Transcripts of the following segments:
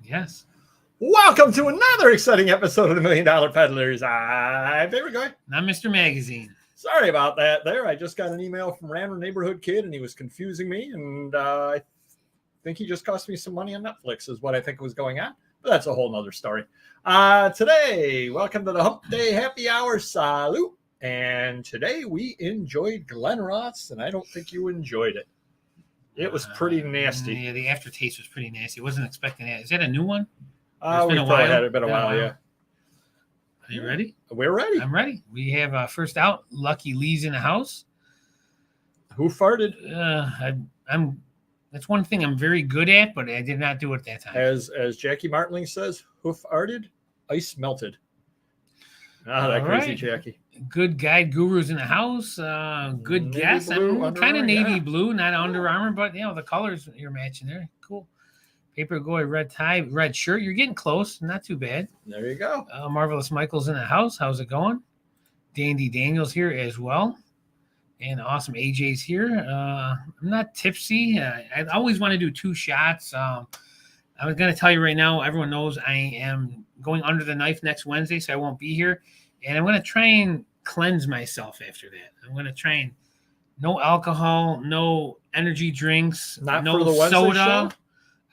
Yes. Welcome to another exciting episode of the $1 Million Peddlers. I'm Favorite Guy. Not Mr. Magazine. Sorry about that there. I just got an email from random neighborhood kid and he was confusing me. And I think he just cost me some money on Netflix is what I think was going on. But that's a whole nother story. Today, welcome to the Hump Day Happy Hour Salute. And today we enjoyed Glen Ross, and I don't think you enjoyed it. It was pretty nasty. Yeah, the aftertaste was pretty nasty. I wasn't expecting that. Is that a new one? We've probably had it been a while, yeah. Are you ready? We're ready. I'm ready. We have first out, Lucky Lee's in the house. Who farted? I'm. That's one thing I'm very good at, but I did not do it that time. As Jackie Martling says, hoof arted, ice melted. That crazy right. Jackie. Good Guide Guru's in the house. Good Navy guess. blue, I'm kind of Under navy Armour, yeah. blue, not Under Armour, but the colors you're matching there. Cool. Paper Goy, red tie, red shirt. You're getting close. Not too bad. There you go. Marvelous Michael's in the house. How's it going? Dandy Daniel's here as well. And Awesome AJ's here. I'm not tipsy. I always want to do 2 shots. I was going to tell you right now, everyone knows I am going under the knife next Wednesday, so I won't be here. And I'm going to try and cleanse myself after that. I'm going to try and no alcohol, no energy drinks, Not no for the Wednesday soda. show?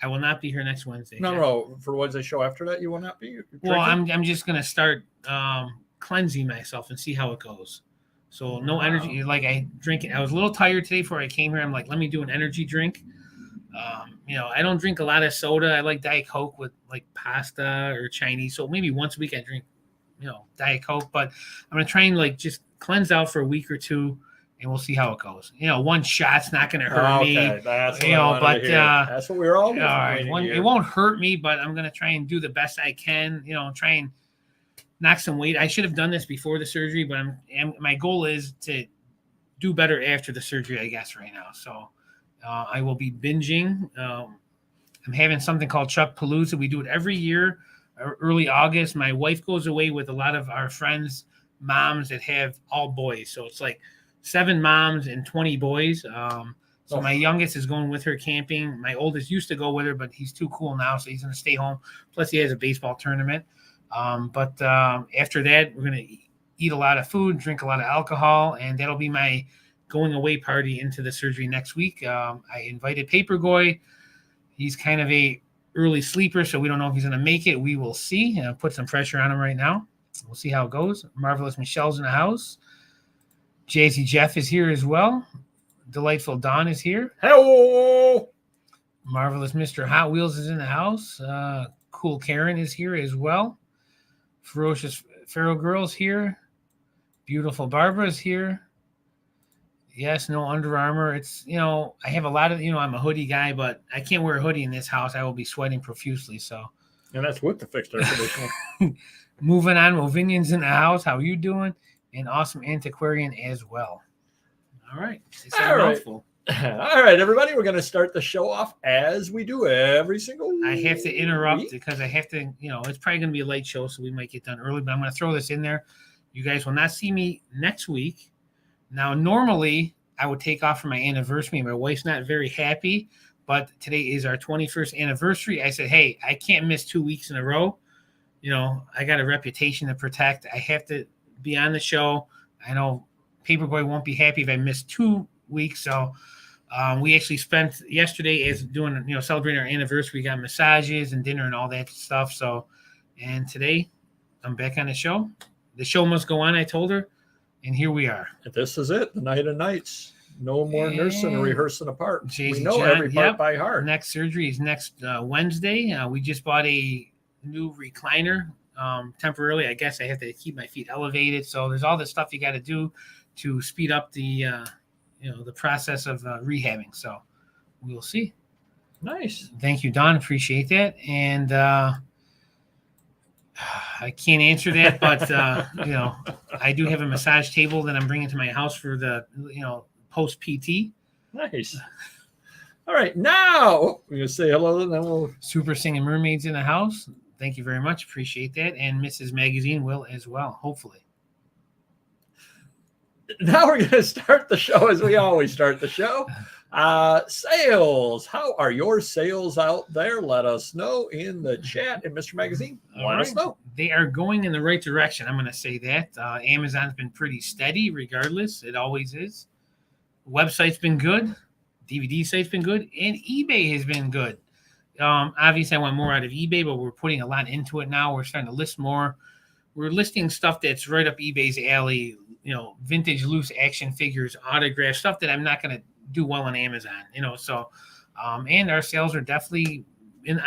I will not be here next Wednesday. No. For Wednesday show after that, you will not be drinking? Well, I'm just going to start cleansing myself and see how it goes. So no energy. Like I drink it. I was a little tired today before I came here. I'm like, let me do an energy drink. I don't drink a lot of soda. I like Diet Coke with like pasta or Chinese. So maybe once a week I drink, Diet Coke. But I'm gonna try and like just cleanse out for a week or two, and we'll see how it goes. 1 shot's not gonna hurt me. That's what but that's what we were all. All right, it won't hurt me, but I'm gonna try and do the best I can. Try and knock some weight. I should have done this before the surgery, but my goal is to do better after the surgery, I guess, right now. So I will be binging. I'm having something called Chuck Palooza. We do it every year, early August. My wife goes away with a lot of our friends' moms that have all boys. So it's like 7 moms and 20 boys. So my youngest is going with her camping. My oldest used to go with her, but he's too cool now, so he's going to stay home. Plus, he has a baseball tournament. But after that, we're going to eat a lot of food, drink a lot of alcohol, and that'll be my going away party into the surgery next week. I invited Paper Goy. He's kind of a early sleeper, so we don't know if he's going to make it. We will see. Put some pressure on him right now. We'll see how it goes. Marvelous Michelle's in the house. Jazzy Jeff is here as well. Delightful Don is here. Hello. Marvelous Mr. Hot Wheels is in the house. Cool Karen is here as well. Ferocious Pharaoh Girl's here. Beautiful Barbara's here. Yes, no Under Armour. It's, I have a lot of, I'm a hoodie guy, but I can't wear a hoodie in this house. I will be sweating profusely. So, and that's with the fixed air conditioner. Moving on, Movinian's in the house. How you doing? And Awesome Antiquarian as well. All right. All right, everybody. We're going to start the show off as we do every single week. I have to interrupt because I have to, it's probably going to be a late show, so we might get done early, but I'm going to throw this in there. You guys will not see me next week. Now, normally, I would take off for my anniversary. My wife's not very happy, but today is our 21st anniversary. I said, hey, I can't miss 2 weeks in a row. I got a reputation to protect. I have to be on the show. I know Paperboy won't be happy if I miss 2 weeks. So we actually spent yesterday as doing, celebrating our anniversary. We got massages and dinner and all that stuff. So, and today I'm back on the show. The show must go on, I told her. And here we are. This is it. The night of nights. No more nursing and rehearsing apart. We know John, every part by heart. Next surgery is next Wednesday. We just bought a new recliner temporarily. I guess I have to keep my feet elevated. So there's all this stuff you got to do to speed up the the process of rehabbing. So we'll see. Nice. Thank you, Don. Appreciate that. And I can't answer that, but I do have a massage table that I'm bringing to my house for the post PT. Nice. All right, now we're gonna say hello, and then we'll Super Singing Mermaids in the house. Thank you very much. Appreciate that, and Mrs. Magazine will as well. Hopefully. Now we're going to start the show as we always start the show. Sales. How are your sales out there? Let us know in the chat. And Mr. Magazine, let us know. They are going in the right direction. I'm going to say that. Amazon's been pretty steady regardless. It always is. Website's been good. DVD site's been good. And eBay has been good. Obviously, I want more out of eBay, but we're putting a lot into it now. We're starting to list more. We're listing stuff that's right up eBay's alley, vintage loose action figures, autographs, stuff that I'm not going to do well on Amazon, so, and our sales are definitely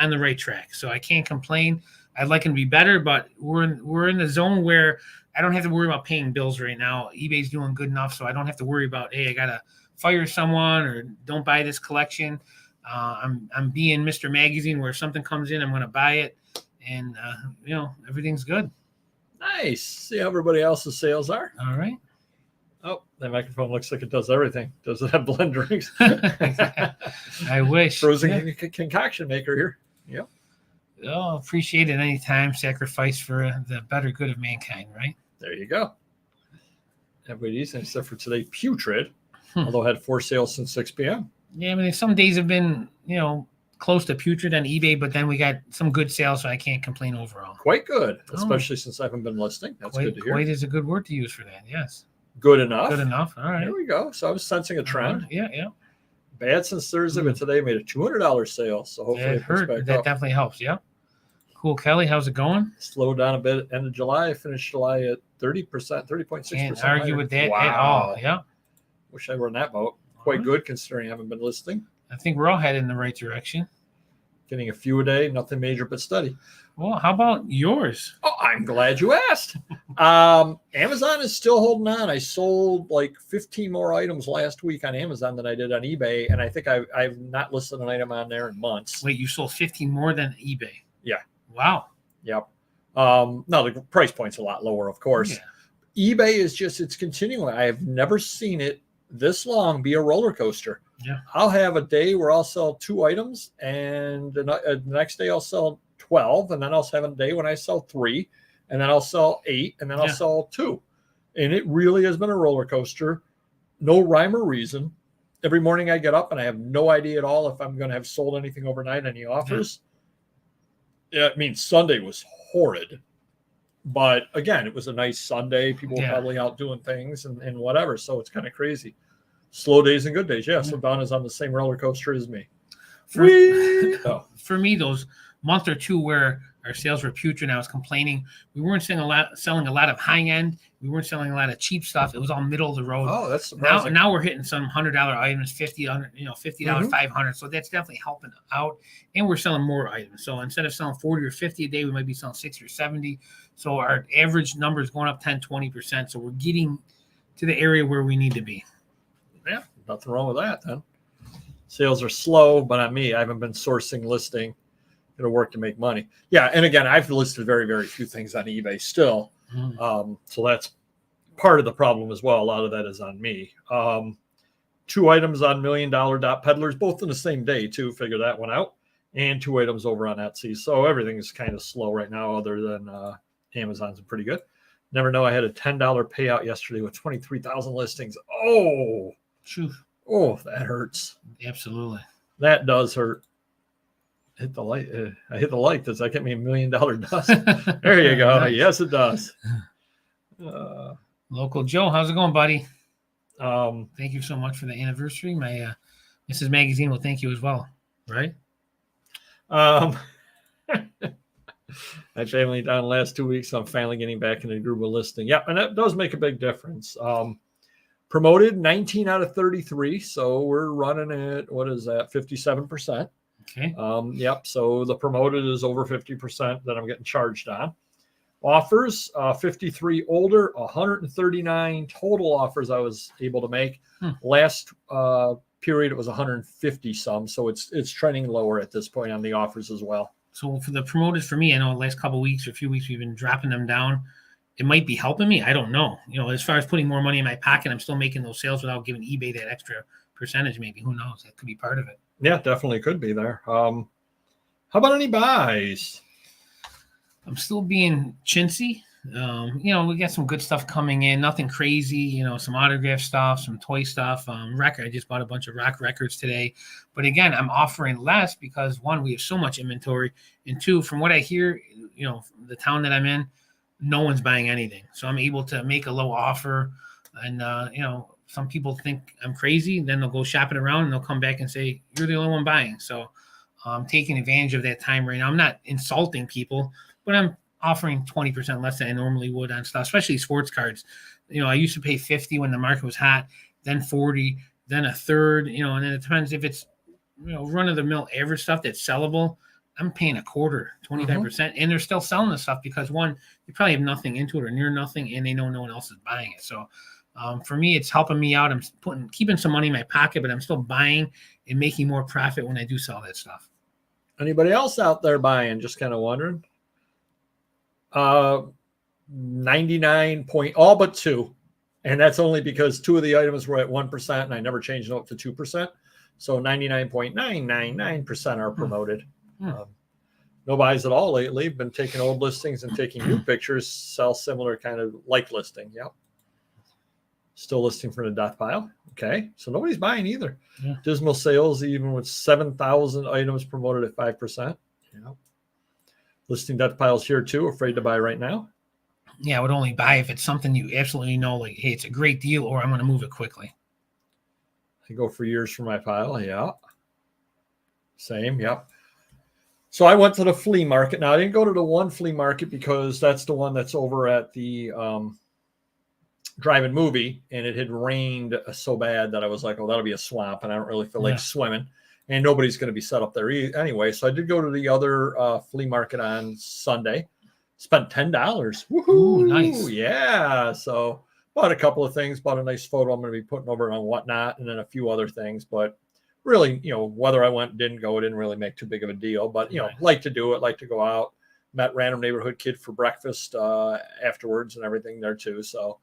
on the right track. So I can't complain. I'd like them to be better, but we're in the zone where I don't have to worry about paying bills right now. eBay's doing good enough, so I don't have to worry about, hey, I got to fire someone or don't buy this collection. I'm being Mr. Magazine where if something comes in, I'm going to buy it. And, everything's good. Nice. See how everybody else's sales are. All right. Oh, that microphone looks like it does everything. Does it have blend drinks? I wish. Frozen concoction maker here. Yep. Oh, appreciate it anytime. Sacrifice for the better good of mankind, right? There you go. Everybody's except for today, Putrid, although I had 4 sales since 6 p.m. Yeah, I mean, some days have been, close to Putrid on eBay, but then we got some good sales, so I can't complain overall. Quite good, especially since I haven't been listing. That's good to hear. Quite is a good word to use for that, yes. Good enough. Good enough. All right. There we go. So I was sensing a trend. Yeah. Bad since Thursday, but today made a $200 sale. So hopefully that definitely helps. Yeah. Cool. Kelly, how's it going? Slowed down a bit end of July. I finished July at 30%, 30.6%. Can't argue with that wow. at all. Yeah. Wish I were in that boat. Quite good considering I haven't been listing. I think we're all headed in the right direction. Getting a few a day, nothing major but steady. Well, how about yours? Oh, I'm glad you asked. Amazon is still holding on. I sold like 15 more items last week on Amazon than I did on eBay, and I think I've not listed an item on there in months. Wait, you sold 15 more than eBay? Yeah. Wow. Yep. No, the price point's a lot lower, of course. Yeah. eBay is it's continuing. I have never seen it this long be a roller coaster. Yeah. I'll have a day where I'll sell 2 items, and the next day I'll sell 12, and then I'll have a day when I sell 3, and then I'll sell 8, and then I'll sell 2. And it really has been a roller coaster. No rhyme or reason. Every morning I get up and I have no idea at all if I'm going to have sold anything overnight, any offers. Yeah, I mean, Sunday was horrid. But again, it was a nice Sunday. People were probably out doing things and whatever. So it's kind of crazy. Slow days and good days. Yeah. So Donna's on the same roller coaster as me. For me, those month or two where our sales were putrid and I was complaining, we weren't selling a lot of high end. We weren't selling a lot of cheap stuff. It was all middle of the road. Oh, that's surprising. Now we're hitting some $100 items, $50, $500. So that's definitely helping out. And we're selling more items. So instead of selling 40 or 50 a day, we might be selling 60 or 70. So our average number is going up 10, 20%. So we're getting to the area where we need to be. Yeah, nothing wrong with that then. Sales are slow, but not me. I haven't been sourcing, listing. It'll work to make money. Yeah, and again, I've listed very, very few things on eBay still. So that's part of the problem as well. A lot of that is on me. 2 items on $1 Million Peddlers, both in the same day too. Figure that one out. And 2 items over on Etsy. So everything is kind of slow right now, other than Amazon's pretty good. Never know. I had a $10 payout yesterday with 23,000 listings. Oh, that hurts. Absolutely. That does hurt. Hit the light. I hit the light. Does that get me $1 million dust? There you go. Nice. Yes, it does. Local Joe, how's it going, buddy? Thank you so much for the anniversary. My Mrs. Magazine will thank you as well, right? My family down the last 2 weeks, so I'm finally getting back in the groove of listing. Yeah, and that does make a big difference. Promoted 19 out of 33, so we're running at, what is that, 57%. Okay. Yep. So the promoted is over 50% that I'm getting charged on. Offers, 53 older, 139 total offers I was able to make. Last period, it was 150 some. So it's trending lower at this point on the offers as well. So for the promoted, for me, I know the last couple of weeks or a few weeks, we've been dropping them down. It might be helping me. I don't know. As far as putting more money in my pocket, I'm still making those sales without giving eBay that extra percentage. Maybe, who knows? That could be part of it. Yeah, definitely could be there. How about any buys? I'm still being chintzy. We got some good stuff coming in. Nothing crazy. Some autograph stuff, some toy stuff. Record. I just bought a bunch of rock records today. But again, I'm offering less because one, we have so much inventory, and two, from what I hear, the town that I'm in, no one's buying anything. So I'm able to make a low offer, and some people think I'm crazy. Then they'll go shopping around and they'll come back and say, "You're the only one buying." So I'm taking advantage of that time right now. I'm not insulting people, but I'm offering 20% less than I normally would on stuff, especially sports cards. I used to pay 50 when the market was hot, then 40, then a third, and then it depends if it's, run of the mill average stuff that's sellable. I'm paying a quarter, 25%, and they're still selling the stuff because one, you probably have nothing into it or near nothing, and they know no one else is buying it. So for me, it's helping me out. I'm keeping some money in my pocket, but I'm still buying and making more profit when I do sell that stuff. Anybody else out there buying? Just kind of wondering. 99 point, all but 2. And that's only because 2 of the items were at 1% and I never changed them up to 2%. So 99.999% are promoted. No buys at all lately. Been taking old listings and taking new pictures, sell similar kind of like listing. Yep. Still listing for the death pile. Okay. So nobody's buying either. Yeah. Dismal sales, even with 7,000 items promoted at 5%. Yeah. Listing death piles here too. Afraid to buy right now. Yeah, I would only buy if it's something you absolutely know, like, hey, it's a great deal, or I'm going to move it quickly. I go for years for my pile. Yeah. Same. Yep. So I went to the flea market. Now I didn't go to the one flea market because that's the one that's over at the drive-in movie, and it had rained so bad that I was like, oh, that'll be a swamp, and I don't really feel like swimming, and nobody's going to be set up there anyway. So I did go to the other flea market on Sunday. Spent $10. Woohoo! Ooh, nice. Yeah. So bought a couple of things. Bought a nice photo I'm going to be putting over on Whatnot, and then a few other things. But really, whether I went, didn't go, it didn't really make too big of a deal. But like to do it, like to go out. Met random neighborhood kid for breakfast afterwards and everything there too. So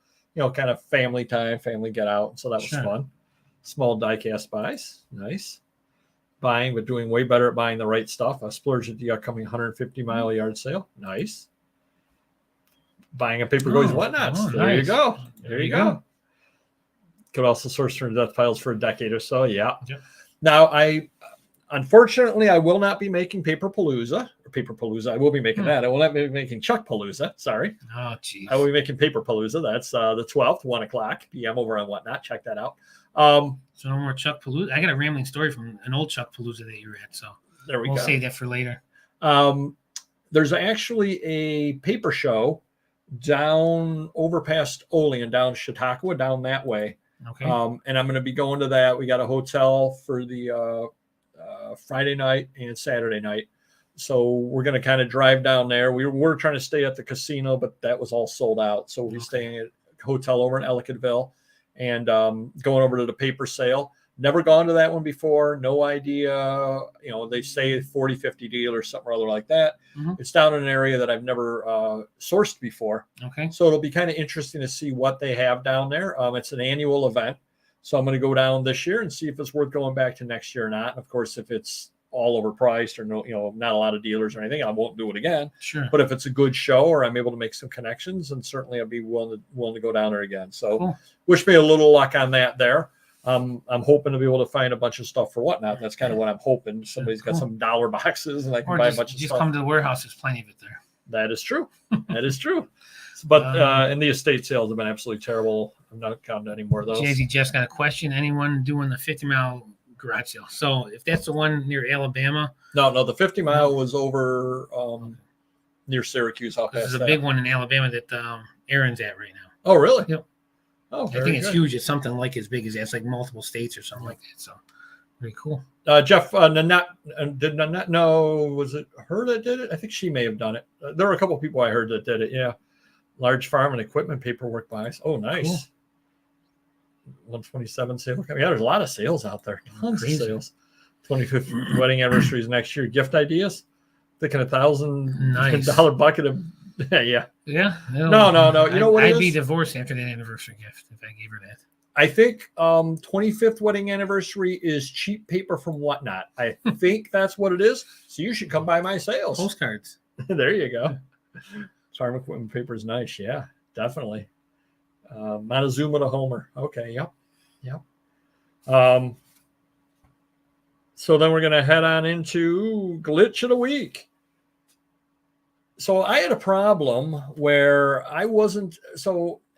kind of family time, family get out. So that was fun. Small die-cast buys, nice. Buying, but doing way better at buying the right stuff. I splurged at the upcoming 150-mile yard sale. Nice. Buying a paper goes Whatnots. There nice. You go. There you go. Could also source from death piles for a decade or so. Yeah. Yep. Now, unfortunately, I will not be making Paper Palooza. I will be making that. I will not be making Chuck Palooza. Sorry. Oh, geez. I will be making Paper Palooza. That's the 12th, 1 o'clock p.m. over on Whatnot. Check that out. So no more Chuck Palooza. I got a rambling story from an old Chuck Palooza that you were at. So there we go. We'll save that for later. There's actually a paper show down over past Olean, down Chautauqua, down that way. Okay. And I'm going to be going to that. We got a hotel for the Friday night and Saturday night. So we're going to kind of drive down there. We were trying to stay at the casino, but that was all sold out. So we'll be staying at a hotel over in Ellicottville and going over to the paper sale. Never gone to that one before. No idea. They say 40, 50 deal or something or other like that. Mm-hmm. It's down in an area that I've never sourced before. Okay. So it'll be kind of interesting to see what they have down there. It's an annual event. So I'm going to go down this year and see if it's worth going back to next year or not. And of course, if it's all overpriced or not a lot of dealers or anything, I won't do it again. Sure. But if it's a good show or I'm able to make some connections, and certainly I'll be willing to go down there again. So Wish me a little luck on that there. I'm hoping to be able to find a bunch of stuff for Whatnot. That's kind of what I'm hoping. Somebody's got some dollar boxes and I can buy a bunch of stuff. Just come to the warehouse. There's plenty of it there. That is true. That is true. But in the estate sales have been absolutely terrible. I'm not counting any more of those. Jazzy just got a question. Anyone doing the 50-mile garage sale? So if that's the one near Alabama. No, the 50-mile was over near Syracuse. There's a big one in Alabama that Aaron's at right now. Oh, really? Yep. Oh, I think it's huge. It's something like as big as that. It's like multiple states or something like that. So pretty cool. Jeff, Nanette, did Nanette know, was it her that did it? I think she may have done it. There were a couple of people I heard that did it. Yeah. Large farm and equipment paperwork buys. Oh, nice. Cool. 127 sale. Yeah, there's a lot of sales out there. Tons of sales. 25th wedding anniversary is next year. Gift ideas? Thinking $1,000 bucket of yeah. No. You know what? I'd be divorced after that anniversary gift if I gave her that. I think 25th wedding anniversary is cheap paper from Whatnot. I think that's what it is. So you should come by my sales. Postcards. There you go. Farm equipment paper is nice. Yeah, definitely. Montezuma to Homer. Okay, yep. So then we're going to head on into glitch of the week. So I had a problem where I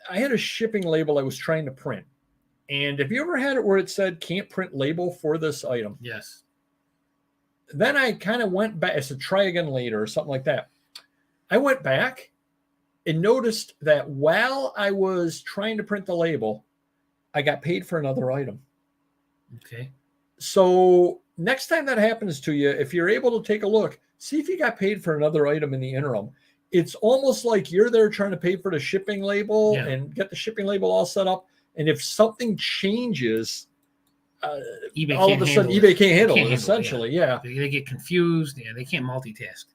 had a shipping label I was trying to print. And have you ever had it where it said can't print label for this item? Yes. Then I kind of went back. I said try again later or something like that. I went back and noticed that while I was trying to print the label, I got paid for another item. Okay. So next time that happens to you, if you're able to take a look, see if you got paid for another item in the interim. It's almost like you're there trying to pay for the shipping label and get the shipping label all set up. And if something changes, eBay all of a sudden eBay can't handle it, essentially. Yeah. They get confused. Yeah, they can't multitask.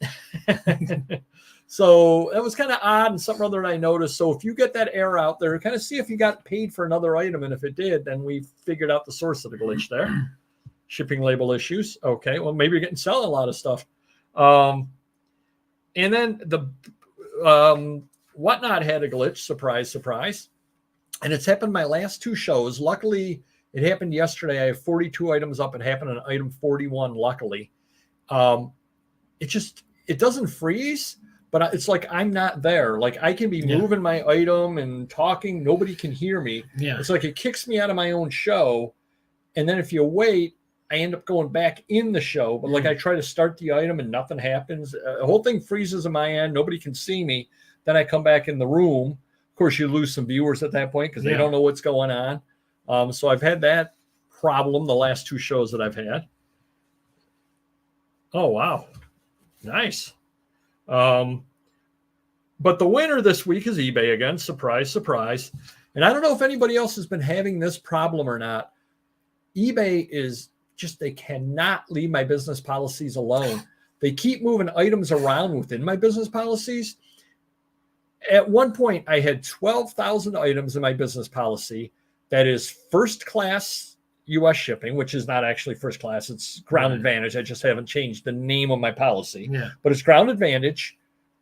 So that was kind of odd and something other that I noticed. So if you get that error out there, kind of see if you got paid for another item. And if it did, then we figured out the source of the glitch there. Shipping label issues. Okay. Well, maybe you're selling a lot of stuff. And then the Whatnot had a glitch. Surprise, surprise. And it's happened my last two shows. Luckily, it happened yesterday. I have 42 items up. It happened on item 41, luckily. It doesn't freeze, but it's like I'm not there. Like I can be moving my item and talking. Nobody can hear me. Yeah. It's like it kicks me out of my own show. And then if you wait, I end up going back in the show. But like I try to start the item and nothing happens. The whole thing freezes on my end. Nobody can see me. Then I come back in the room. Of course, you lose some viewers at that point because they don't know what's going on. So I've had that problem the last two shows that I've had. Oh, wow. Nice. But the winner this week is eBay again. Surprise, surprise. And I don't know if anybody else has been having this problem or not. eBay is just, they cannot leave my business policies alone. They keep moving items around within my business policies. At one point, I had 12,000 items in my business policy. That is first class U.S. shipping, which is not actually first class. It's Ground Advantage. I just haven't changed the name of my policy. Yeah. But it's Ground Advantage,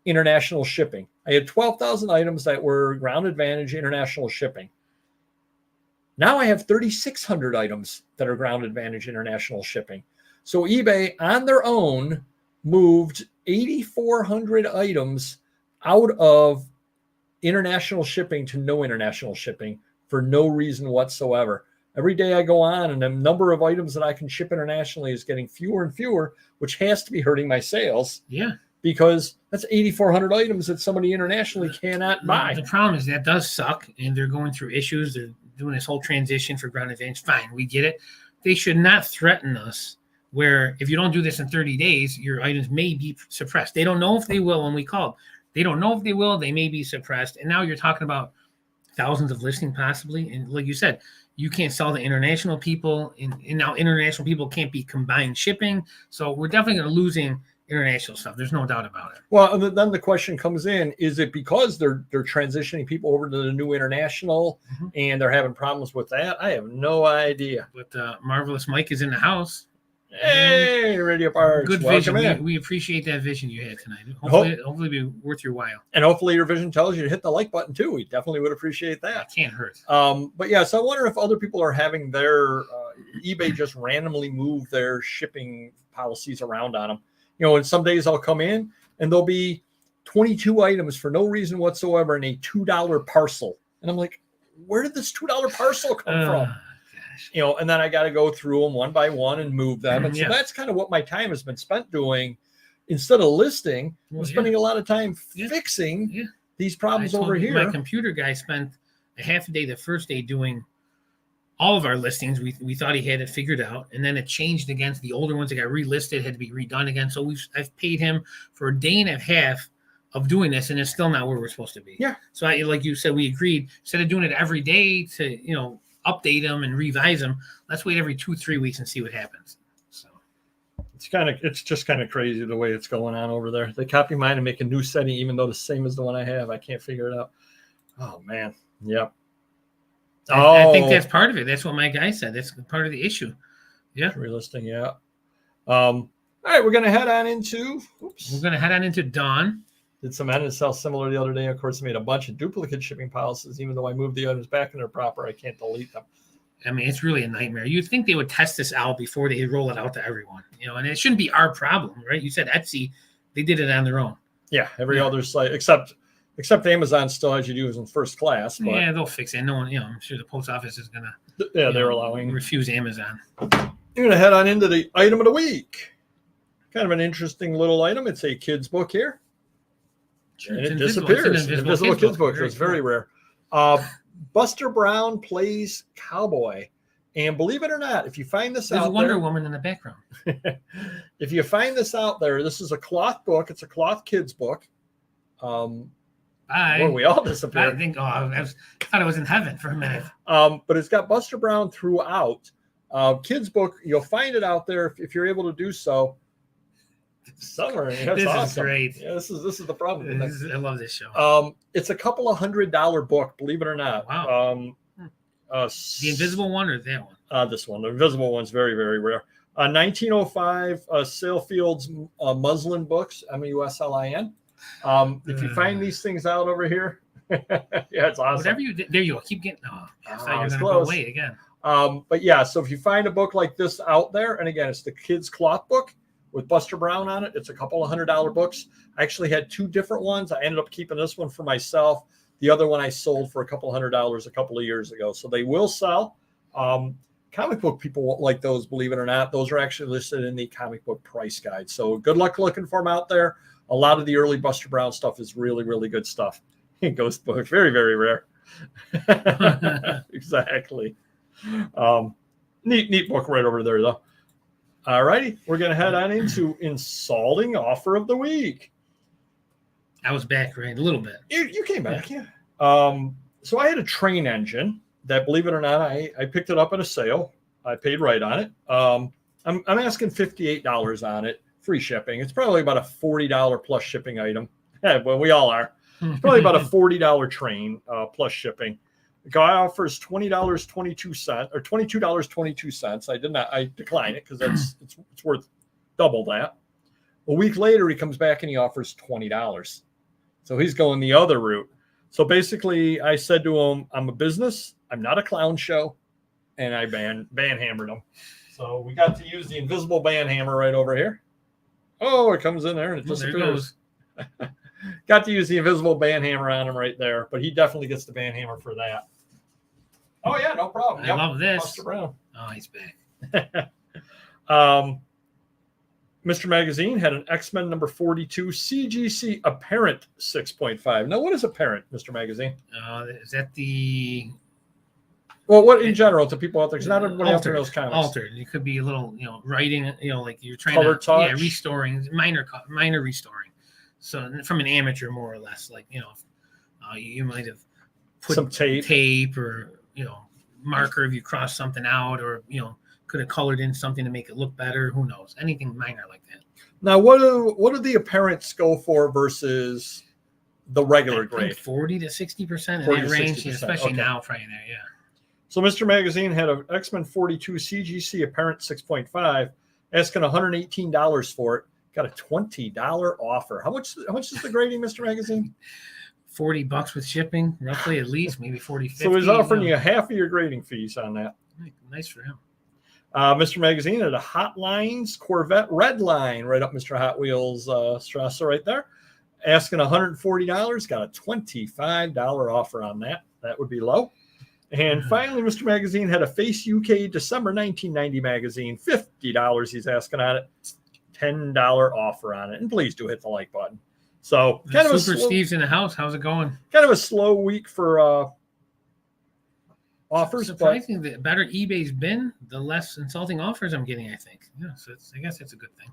international shipping. I had 12,000 items that were Ground Advantage, international shipping. Now I have 3,600 items that are Ground Advantage, international shipping. So eBay on their own moved 8,400 items out of international shipping to no international shipping for no reason whatsoever. Every day I go on and the number of items that I can ship internationally is getting fewer and fewer, which has to be hurting my sales. Yeah. Because that's 8,400 items that somebody internationally cannot buy. The problem is that does suck, and they're going through issues. They're doing this whole transition for Ground Advantage. Fine, we get it. They should not threaten us where if you don't do this in 30 days, your items may be suppressed. They don't know if they will when we call. They don't know if they will. They may be suppressed. And now you're talking about thousands of listings possibly. And like you said, you can't sell to international people. And now international people can't be combined shipping. So we're definitely going to losing international stuff. There's no doubt about it. Well, and then the question comes in, is it because they're transitioning people over to the new international and they're having problems with that? I have no idea. But Marvelous Mike is in the house. Hey, Radio Parts. Good vision. We appreciate that vision you had tonight. Hopefully be worth your while. And hopefully your vision tells you to hit the like button too. We definitely would appreciate that. It can't hurt. But yeah, so I wonder if other people are having their eBay just randomly move their shipping policies around on them. You know, and some days I'll come in and there'll be 22 items for no reason whatsoever in a $2 parcel. And I'm like, where did this $2 parcel come from? You know, and then I got to go through them one by one and move them. And so that's kind of what my time has been spent doing. Instead of listing, I'm spending a lot of time fixing these problems over here. My computer guy spent a half a day the first day doing all of our listings. We thought he had it figured out, and then it changed again. The older ones that got relisted had to be redone again. So I've paid him for a day and a half of doing this, and it's still not where we're supposed to be. Yeah. So like you said, we agreed, instead of doing it every day to, you know, update them and revise them, let's wait every 2-3 weeks and see what happens. So it's just kind of crazy the way it's going on over there. They copy mine and make a new setting, even though the same as the one I have. I can't figure it out. Oh man. Yep. I think that's part of it. That's what my guy said. That's part of the issue. Yeah. Relisting. Yeah. All right. We're going to head on into Dawn. Did some end and sell similar the other day. Of course, I made a bunch of duplicate shipping policies. Even though I moved the items back in their proper, I can't delete them. I mean, it's really a nightmare. You'd think they would test this out before they roll it out to everyone, and it shouldn't be our problem, right? You said Etsy, they did it on their own. Yeah, every other site except Amazon still has you do it in first class. But yeah, they'll fix it. No one, I'm sure the post office is gonna. They're allowing refuse Amazon. You're gonna head on into the item of the week. Kind of an interesting little item. It's a kid's book here, and it disappears. An invisible kids book. It's very rare. Buster Brown Plays Cowboy. And believe it or not, if you find this There's out a Wonder there, Woman in the background. If you find this out there, this is a cloth book. It's a cloth kids book. Bye. Well, we all disappeared. I think. I thought I was in heaven for a minute. But it's got Buster Brown throughout. Kids book. You'll find it out there if you're able to do so. Somewhere. That's awesome. Is great. Yeah, this is the problem. I love this show. It's a couple of $100 book. Believe it or not. Wow. The invisible one or that one? This one. The invisible one's very, very rare. 1905 Salefield's muslin books, Muslin. If you find these things out over here, yeah, it's awesome. Whatever there you go. Keep getting. I thought you were going to go away again. But yeah, so if you find a book like this out there, and again, it's the kids' cloth book with Buster Brown on it. It's a couple of $100 books. I actually had two different ones. I ended up keeping this one for myself. The other one I sold for a couple $100 a couple of years ago. So they will sell. Comic book people won't like those, believe it or not. Those are actually listed in the comic book price guide. So good luck looking for them out there. A lot of the early Buster Brown stuff is really, really good stuff. Ghost book, very, very rare. Exactly. Neat book right over there, though. All righty. We're going to head on into insulting offer of the week. I was back, right? A little bit. You came back, yeah. So I had a train engine that, believe it or not, I picked it up at a sale. I paid right on it. I'm asking $58 on it, free shipping. It's probably about a $40 plus shipping item. Yeah, well, we all are. It's probably about a $40 train plus shipping. The guy offers $20.22 or $22.22. I decline it because it's worth double that. A week later, he comes back and he offers $20. So he's going the other route. So basically, I said to him, I'm a business. I'm not a clown show. And I ban-hammered him. So we got to use the invisible ban hammer right over here. Oh, it comes in there and it disappears. Got to use the invisible ban hammer on him right there. But he definitely gets the ban hammer for that. Oh, yeah, no problem. I love this. Buster Brown. Oh, he's back. Mr. Magazine had an X-Men number 42 CGC apparent 6.5. Now, what is apparent, Mr. Magazine? Is that the... Well, what in general to people out there? Because not everybody out there knows comics. Altered. It could be a little, writing, like you're trying color to... touch. Yeah, restoring, minor restoring. So from an amateur, more or less, like, you might have put some tape or, marker if you cross something out or, could have colored in something to make it look better. Who knows? Anything minor like that. Now, what do the apparents go for versus the regular grade? 40 to 60% in that range, especially now, probably there, yeah. So Mr. Magazine had an X-Men 42 CGC apparent 6.5, asking $118 for it. Got a $20 offer. How much is the grading, Mr. Magazine? $40 with shipping, roughly, at least, maybe 40, 50. So he's offering you half of your grading fees on that. Nice for him. Mr. Magazine had a Hot Lines Corvette red line right up Mr. Hot Wheels Strasse right there. Asking $140, got a $25 offer on that. That would be low. And finally, Mr. Magazine had a Face UK December 1990 magazine, $50 he's asking on it, $10 offer on it. And please do hit the like button. So kind of Super Steve's in the house. How's it going? Kind of a slow week for offers. Surprisingly, the better eBay's been, the less insulting offers I'm getting, I think. Yeah, so I guess that's a good thing.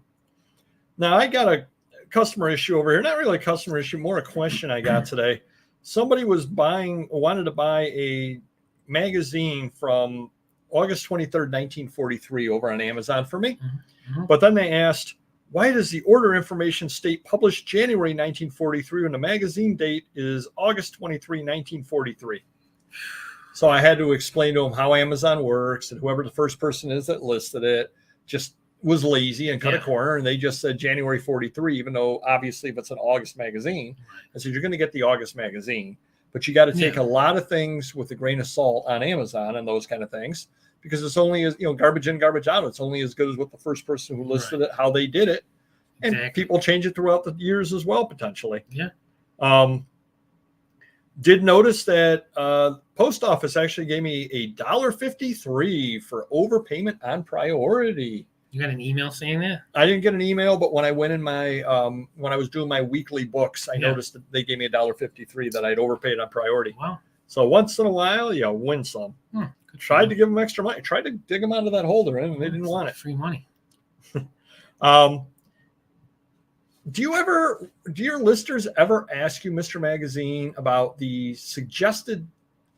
Now, I got a customer issue over here. Not really a customer issue, more a question I got today. Somebody wanted to buy a magazine from August 23rd, 1943 over on Amazon for me. Mm-hmm. But then they asked, why does the order information state published January 1943 when the magazine date is August 23, 1943? So I had to explain to them how Amazon works and whoever the first person is that listed it, just was lazy and cut a corner, and they just said January 43, even though obviously if it's an August magazine, I said you're going to get the August magazine, but you got to take a lot of things with a grain of salt on Amazon and those kind of things, because it's only as, garbage in, garbage out. It's only as good as what the first person who listed it, how they did it. And people change it throughout the years as well, potentially. Yeah. Did notice that post office actually gave me $1.53 for overpayment on priority. You got an email saying that? I didn't get an email, but when I went in my when I was doing my weekly books, I noticed that they gave me $1.53 that I'd overpaid on priority. Wow. So once in a while, you win some. Tried to give them extra money. Tried to dig them out of that hole they're in, and they didn't want it. Free money. Do your listers ever ask you, Mr. Magazine, about the suggested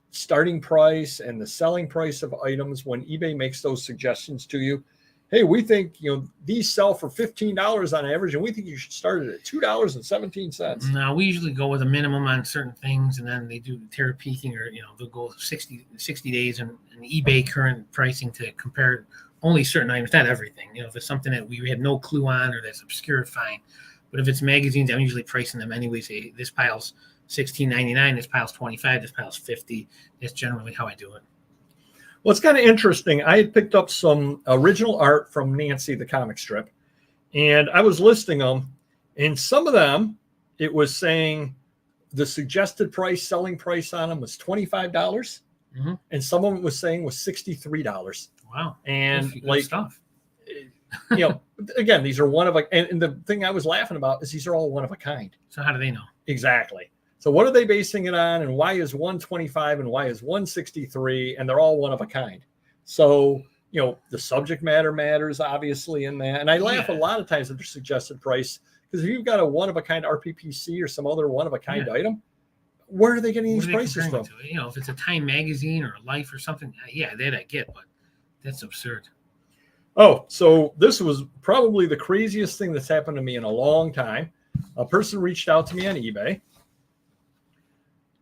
starting price and the selling price of items when eBay makes those suggestions to you? Hey, we think these sell for $15 on average, and we think you should start it at $2.17. No, we usually go with a minimum on certain things, and then they do tariff peaking, or they'll go 60 days and eBay current pricing to compare only certain items, not everything. If it's something that we have no clue on or that's obscure, fine. But if it's magazines, I'm usually pricing them anyway. Say this pile's $16.99, this pile's $25, this pile's $50. That's generally how I do it. Well, it's kind of interesting. I had picked up some original art from Nancy, the comic strip, and I was listing them. And some of them, it was saying the suggested price, selling price on them was $25, and some of them was saying was $63. Wow! And like stuff. Again, these are one of a, and the thing I was laughing about is these are all one of a kind. So how do they know? Exactly. So what are they basing it on, and why is 125 and why is 163, and they're all one of a kind? So, the subject matter matters obviously in that. And I laugh a lot of times at their suggested price, because if you've got a one of a kind RPPC or some other one of a kind item, where are they getting these prices from? If it's a Time magazine or a Life or something, that I get, but that's absurd. Oh, so this was probably the craziest thing that's happened to me in a long time. A person reached out to me on eBay,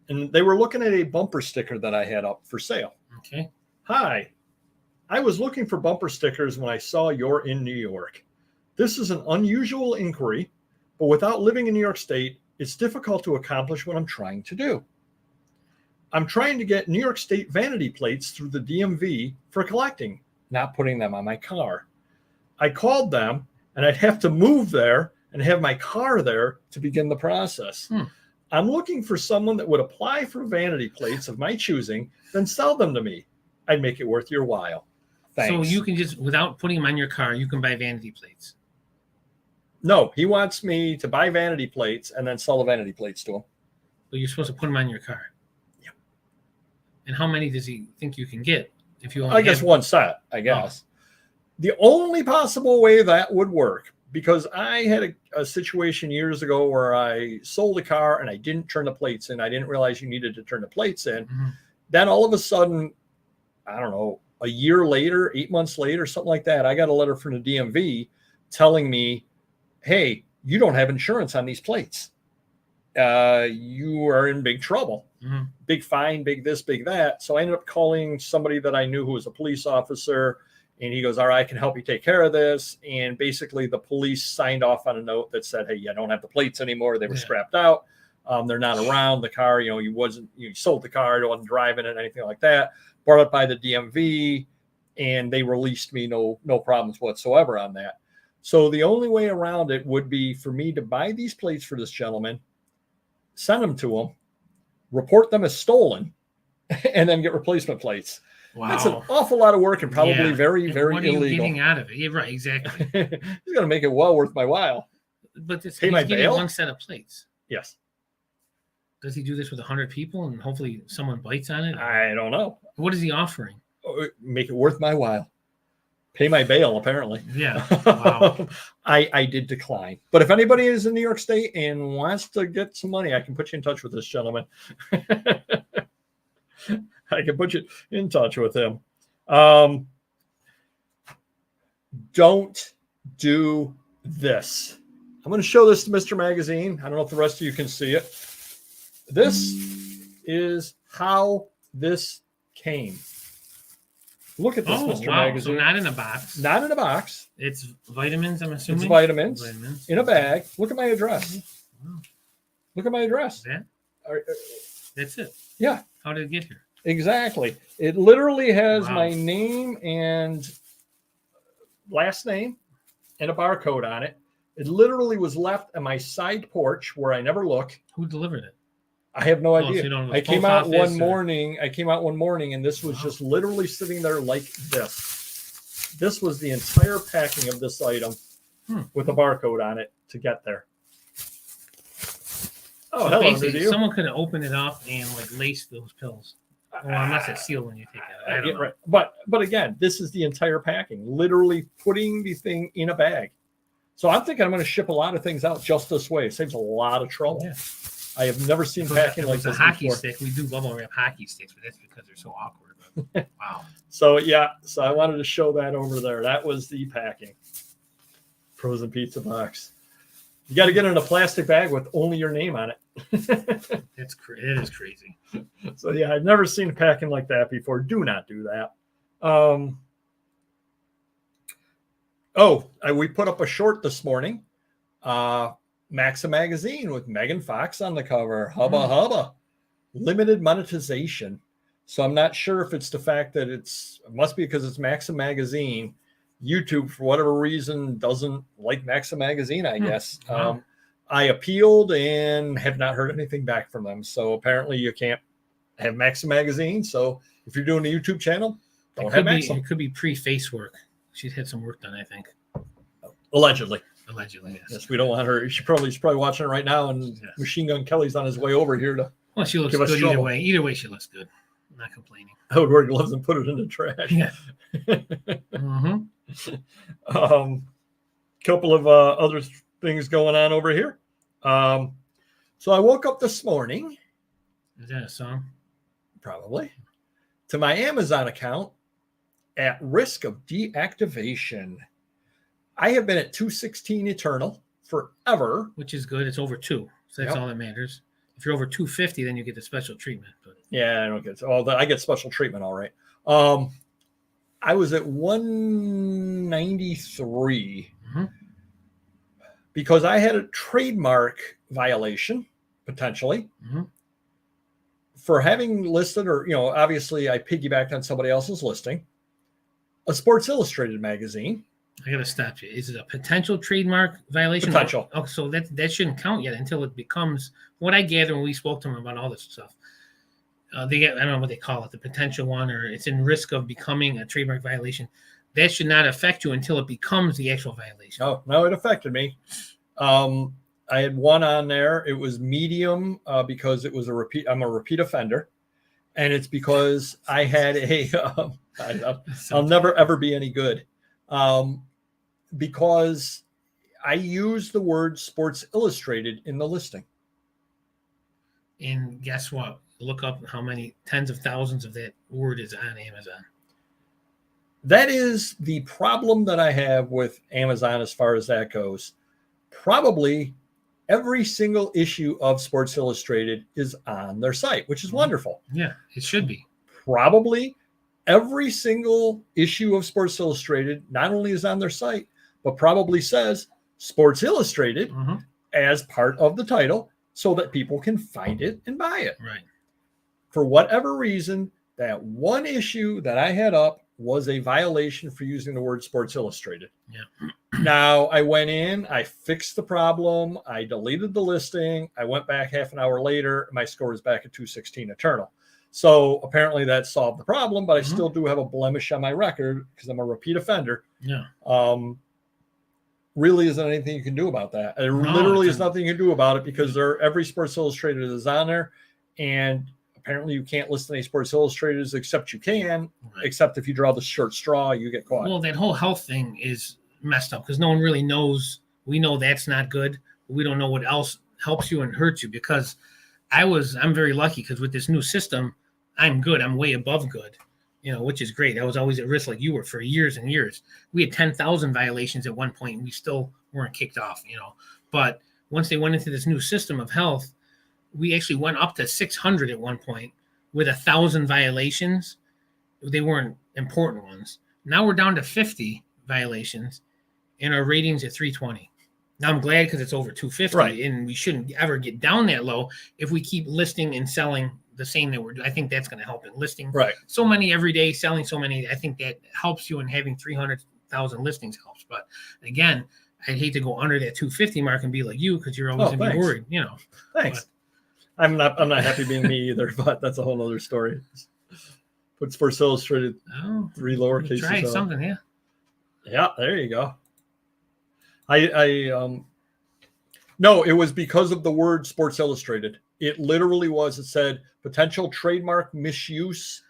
and they were looking at a bumper sticker that I had up for sale. Okay. Hi, I was looking for bumper stickers when I saw you're in New York. This is an unusual inquiry, but without living in New York State, it's difficult to accomplish what I'm trying to do. I'm trying to get New York State vanity plates through the DMV for collecting, not putting them on my car. I called them, and I'd have to move there and have my car there to begin the process. I'm looking for someone that would apply for vanity plates of my choosing, then sell them to me. I'd make it worth your while. Thanks. So you can just, without putting them on your car, you can buy vanity plates. No, he wants me to buy vanity plates and then sell the vanity plates to him. But you're supposed to put them on your car. Yeah. And how many does he think you can get? If you only I guess one set, I guess. The only possible way that would work, because I had a situation years ago where I sold a car and I didn't turn the plates in. I didn't realize you needed to turn the plates in. Then all of a sudden, I don't know, a year later, 8 months later, something like that, I got a letter from the DMV telling me, hey, you don't have insurance on these plates. You are in big trouble. Big fine, big this, big that. So I ended up calling somebody that I knew who was a police officer, and he goes, all right, I can help you take care of this. And basically the police signed off on a note that said, hey, I don't have the plates anymore. They were scrapped out. They're not around. The car, you sold the car, it wasn't driving it, anything like that. Brought it by the DMV, and they released me, no problems whatsoever on that. So the only way around it would be for me to buy these plates for this gentleman, send them to him, report them as stolen, and then get replacement plates. Wow. That's an awful lot of work and probably very, very illegal. What are you getting out of it? Yeah, right, exactly. He's going to make it well worth my while. But he's getting one set of plates. Yes. Does he do this with 100 people and hopefully someone bites on it? I don't know. What is he offering? Make it worth my while. Pay my bail, apparently. Yeah. Wow. I did decline. But if anybody is in New York State and wants to get some money, I can put you in touch with this gentleman. I can put you in touch with him. Don't do this. I'm going to show this to Mr. Magazine. I don't know if the rest of you can see it. This is how this came. Look at this, Oh, Mr. wow. Magazine. So not in a box. Not in a box. It's vitamins, I'm assuming. It's vitamins in a bag. Look at my address. Wow. Look at my address. That? That's it. Yeah. How did it get here? Exactly. It literally has Wow. my name and last name and a barcode on it. It literally was left on my side porch where I never look. Who delivered it? I have no idea. So you don't know I it's came post out office one or- morning. And this was just literally sitting there like this. This was the entire packing of this item with a barcode on it to get there. Oh, So hello, basically, you. someone could have opened it up and like laced those pills. Well, unless it's sealed when you take it. I don't know. Right. But again, this is the entire packing. Literally putting the thing in a bag. So I'm thinking I'm going to ship a lot of things out just this way. It saves a lot of trouble. Yeah. I have never seen If packing it like was a this hockey before. stick. We do bubble wrap hockey sticks, but that's because they're so awkward. But, wow. So yeah, so I wanted to show that over there. That was the packing. Frozen pizza box. You got to get it in a plastic bag with only your name on it. It is crazy. So yeah, I've never seen packing like that before. Do not do that. We put up a short this morning. Maxa magazine with Megan Fox on the cover. Hubba hubba. Limited monetization. So I'm not sure if it's the fact that it must be because it's Maxa magazine. YouTube, for whatever reason, doesn't like Maxa magazine, I guess. Wow. I appealed and have not heard anything back from them. So apparently you can't have Maxa magazine. So if you're doing a YouTube channel, don't have Maxa. It could be pre-face work. She's had some work done, I think. Allegedly. Allegedly, Yes, we don't want her. She's probably watching it right now, and Yes. Machine Gun Kelly's on his way over here to. Well, she looks Give us good either trouble. way. Either way, she looks good. I'm not complaining. Howard loves and put it in the trash. Yeah. Mm-hmm. Couple of other things going on over here. So I woke up this morning, Is that a song? probably, to my Amazon account at risk of deactivation. I have been at 216 Eternal forever. Which is good. It's over 2. So that's Yep. all that matters. If you're over 250, then you get the special treatment. But Yeah, I don't get I get special treatment, all right. I was at 193 because I had a trademark violation, potentially, for having listed, or, obviously I piggybacked on somebody else's listing, a Sports Illustrated magazine. I got to stop you. Is it a potential trademark violation? Potential. Oh, so that shouldn't count yet until it becomes what I gather when we spoke to them about all this stuff. They get, I don't know what they call it, the potential one, or it's in risk of becoming a trademark violation. That should not affect you until it becomes the actual violation. Oh, no, it affected me. I had one on there. It was medium because it was I'm a repeat offender. And it's because I had I'll never, ever be any good. Because I used the word Sports Illustrated in the listing. And guess what? Look up how many tens of thousands of that word is on Amazon. That is the problem that I have with Amazon as far as that goes. Probably every single issue of Sports Illustrated is on their site, which is wonderful. Yeah, it should be. Probably every single issue of Sports Illustrated not only is on their site, but probably says Sports Illustrated as part of the title so that people can find it and buy it. Right. For whatever reason, that one issue that I had up was a violation for using the word Sports Illustrated. Yeah. Now I went in, I fixed the problem, I deleted the listing, I went back half an hour later, my score is back at 216 Eternal. So apparently that solved the problem, but I still do have a blemish on my record because I'm a repeat offender. Yeah. Really isn't anything you can do about that. There literally is nothing you can do about it because every Sports Illustrated is on there, and apparently you can't list any Sports Illustrateds except you can, except if you draw the short straw, you get caught. Well, that whole health thing is messed up because no one really knows. We know that's not good. But we don't know what else helps you and hurts you because I'm very lucky because with this new system, I'm good. I'm way above good, which is great. I was always at risk like you were for years and years. We had 10,000 violations at one point and we still weren't kicked off, But once they went into this new system of health, we actually went up to 600 at one point with 1,000 violations. they weren't important ones. Now we're down to 50 violations, and our rating's at 320. Now I'm glad because it's over 250, Right. and we shouldn't ever get down that low if we keep listing and selling the same that we're doing. I think that's going to help in listing. Right. So many every day, selling so many. I think that helps you, and having 300,000 listings helps. But again, I'd hate to go under that 250 mark and be like you, because you're always going to be worried. You know. Thanks. But I'm not happy being me either, but that's a whole other story. Put Sports Illustrated 3 lowercase. Try something, yeah. Yeah, there you go. No, it was because of the word Sports Illustrated. It literally was. It said potential trademark misuse.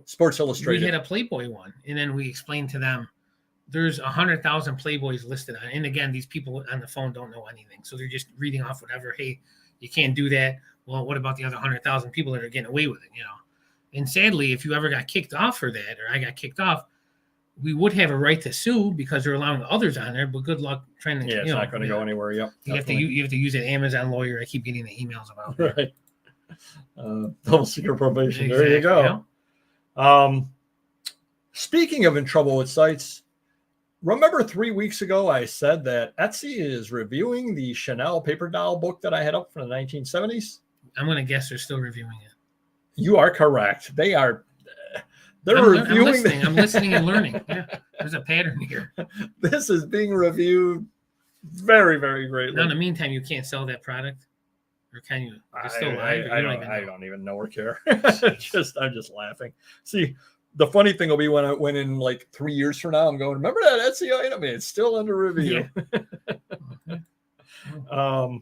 Sports Illustrated. We had a Playboy one, and then we explained to them there's 100,000 Playboys listed on. And again, these people on the phone don't know anything, so they're just reading off whatever. Hey, you can't do that. Well, what about the other 100,000 people that are getting away with it? You know. And sadly, if you ever got kicked off for that, or I got kicked off, we would have a right to sue because they're allowing others on there. But good luck trying to. Yeah, it's not going to go anywhere. Yep. You have to use an Amazon lawyer. I keep getting the emails about that. Right. Double secret probation. Exactly, there you go. Yeah. Speaking of in trouble with sites, remember 3 weeks ago I said that Etsy is reviewing the Chanel paper doll book that I had up from the 1970s? I'm going to guess they're still reviewing it. You are correct. They are. They're reviewing. I'm listening and learning. Yeah, there's a pattern here. This is being reviewed very, very greatly. Now, in the meantime, you can't sell that product, or can you? It's still live. I don't even know or care. I'm just laughing. See, the funny thing will be when in like 3 years from now, I'm going, remember that Etsy item? It's still under review. Yeah.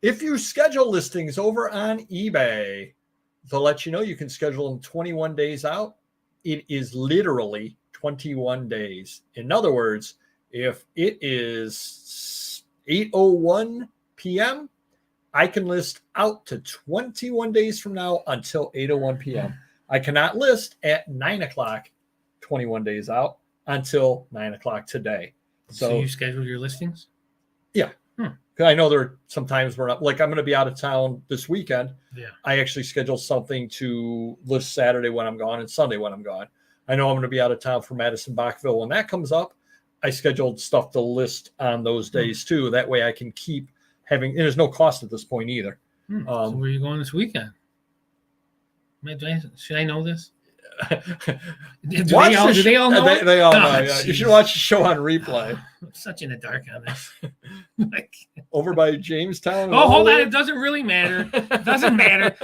If you schedule listings over on eBay, they'll let you know you can schedule them 21 days out. It is literally 21 days. In other words, if it is 8:01 p.m., I can list out to 21 days from now until 8:01 p.m. I cannot list at 9 o'clock 21 days out until 9 o'clock today. So you schedule your listings? Yeah. I know there are some times where I'm going to be out of town this weekend. Yeah. I actually schedule something to list Saturday when I'm gone and Sunday when I'm gone. I know I'm going to be out of town for Madison Bachville. When that comes up, I scheduled stuff to list on those days too. That way I can keep having, and there's no cost at this point either. So where are you going this weekend? Should I know this? Do they all know? They all know. Yeah. You should watch the show on replay. I'm such in the dark on this. Over by Jamestown. Oh, hold on. It doesn't really matter. It doesn't matter.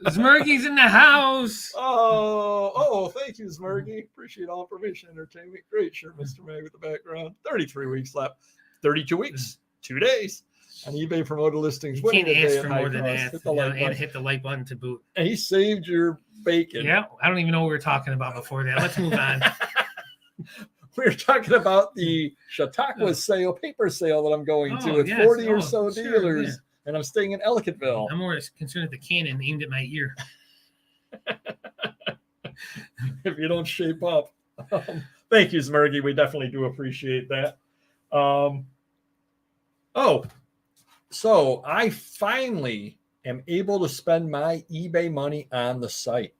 Zmergy's in the house. Oh, thank you, Zmergy. Appreciate all information, entertainment. Great shirt, Mr. Mag with the background. 33 weeks left. 32 weeks. 2 days. On eBay promoted listings. You can't ask for more than that. And hit the like button to boot. And he saved your bacon. Yeah, I don't even know what we were talking about before that. Let's move on. We were talking about the Chautauqua sale, paper sale that I'm going to with 40 or so dealers. Yeah. And I'm staying in Ellicottville. I'm more concerned at the cannon aimed at my ear. If you don't shape up. Thank you, Zmergy. We definitely do appreciate that. So I finally am able to spend my eBay money on the site.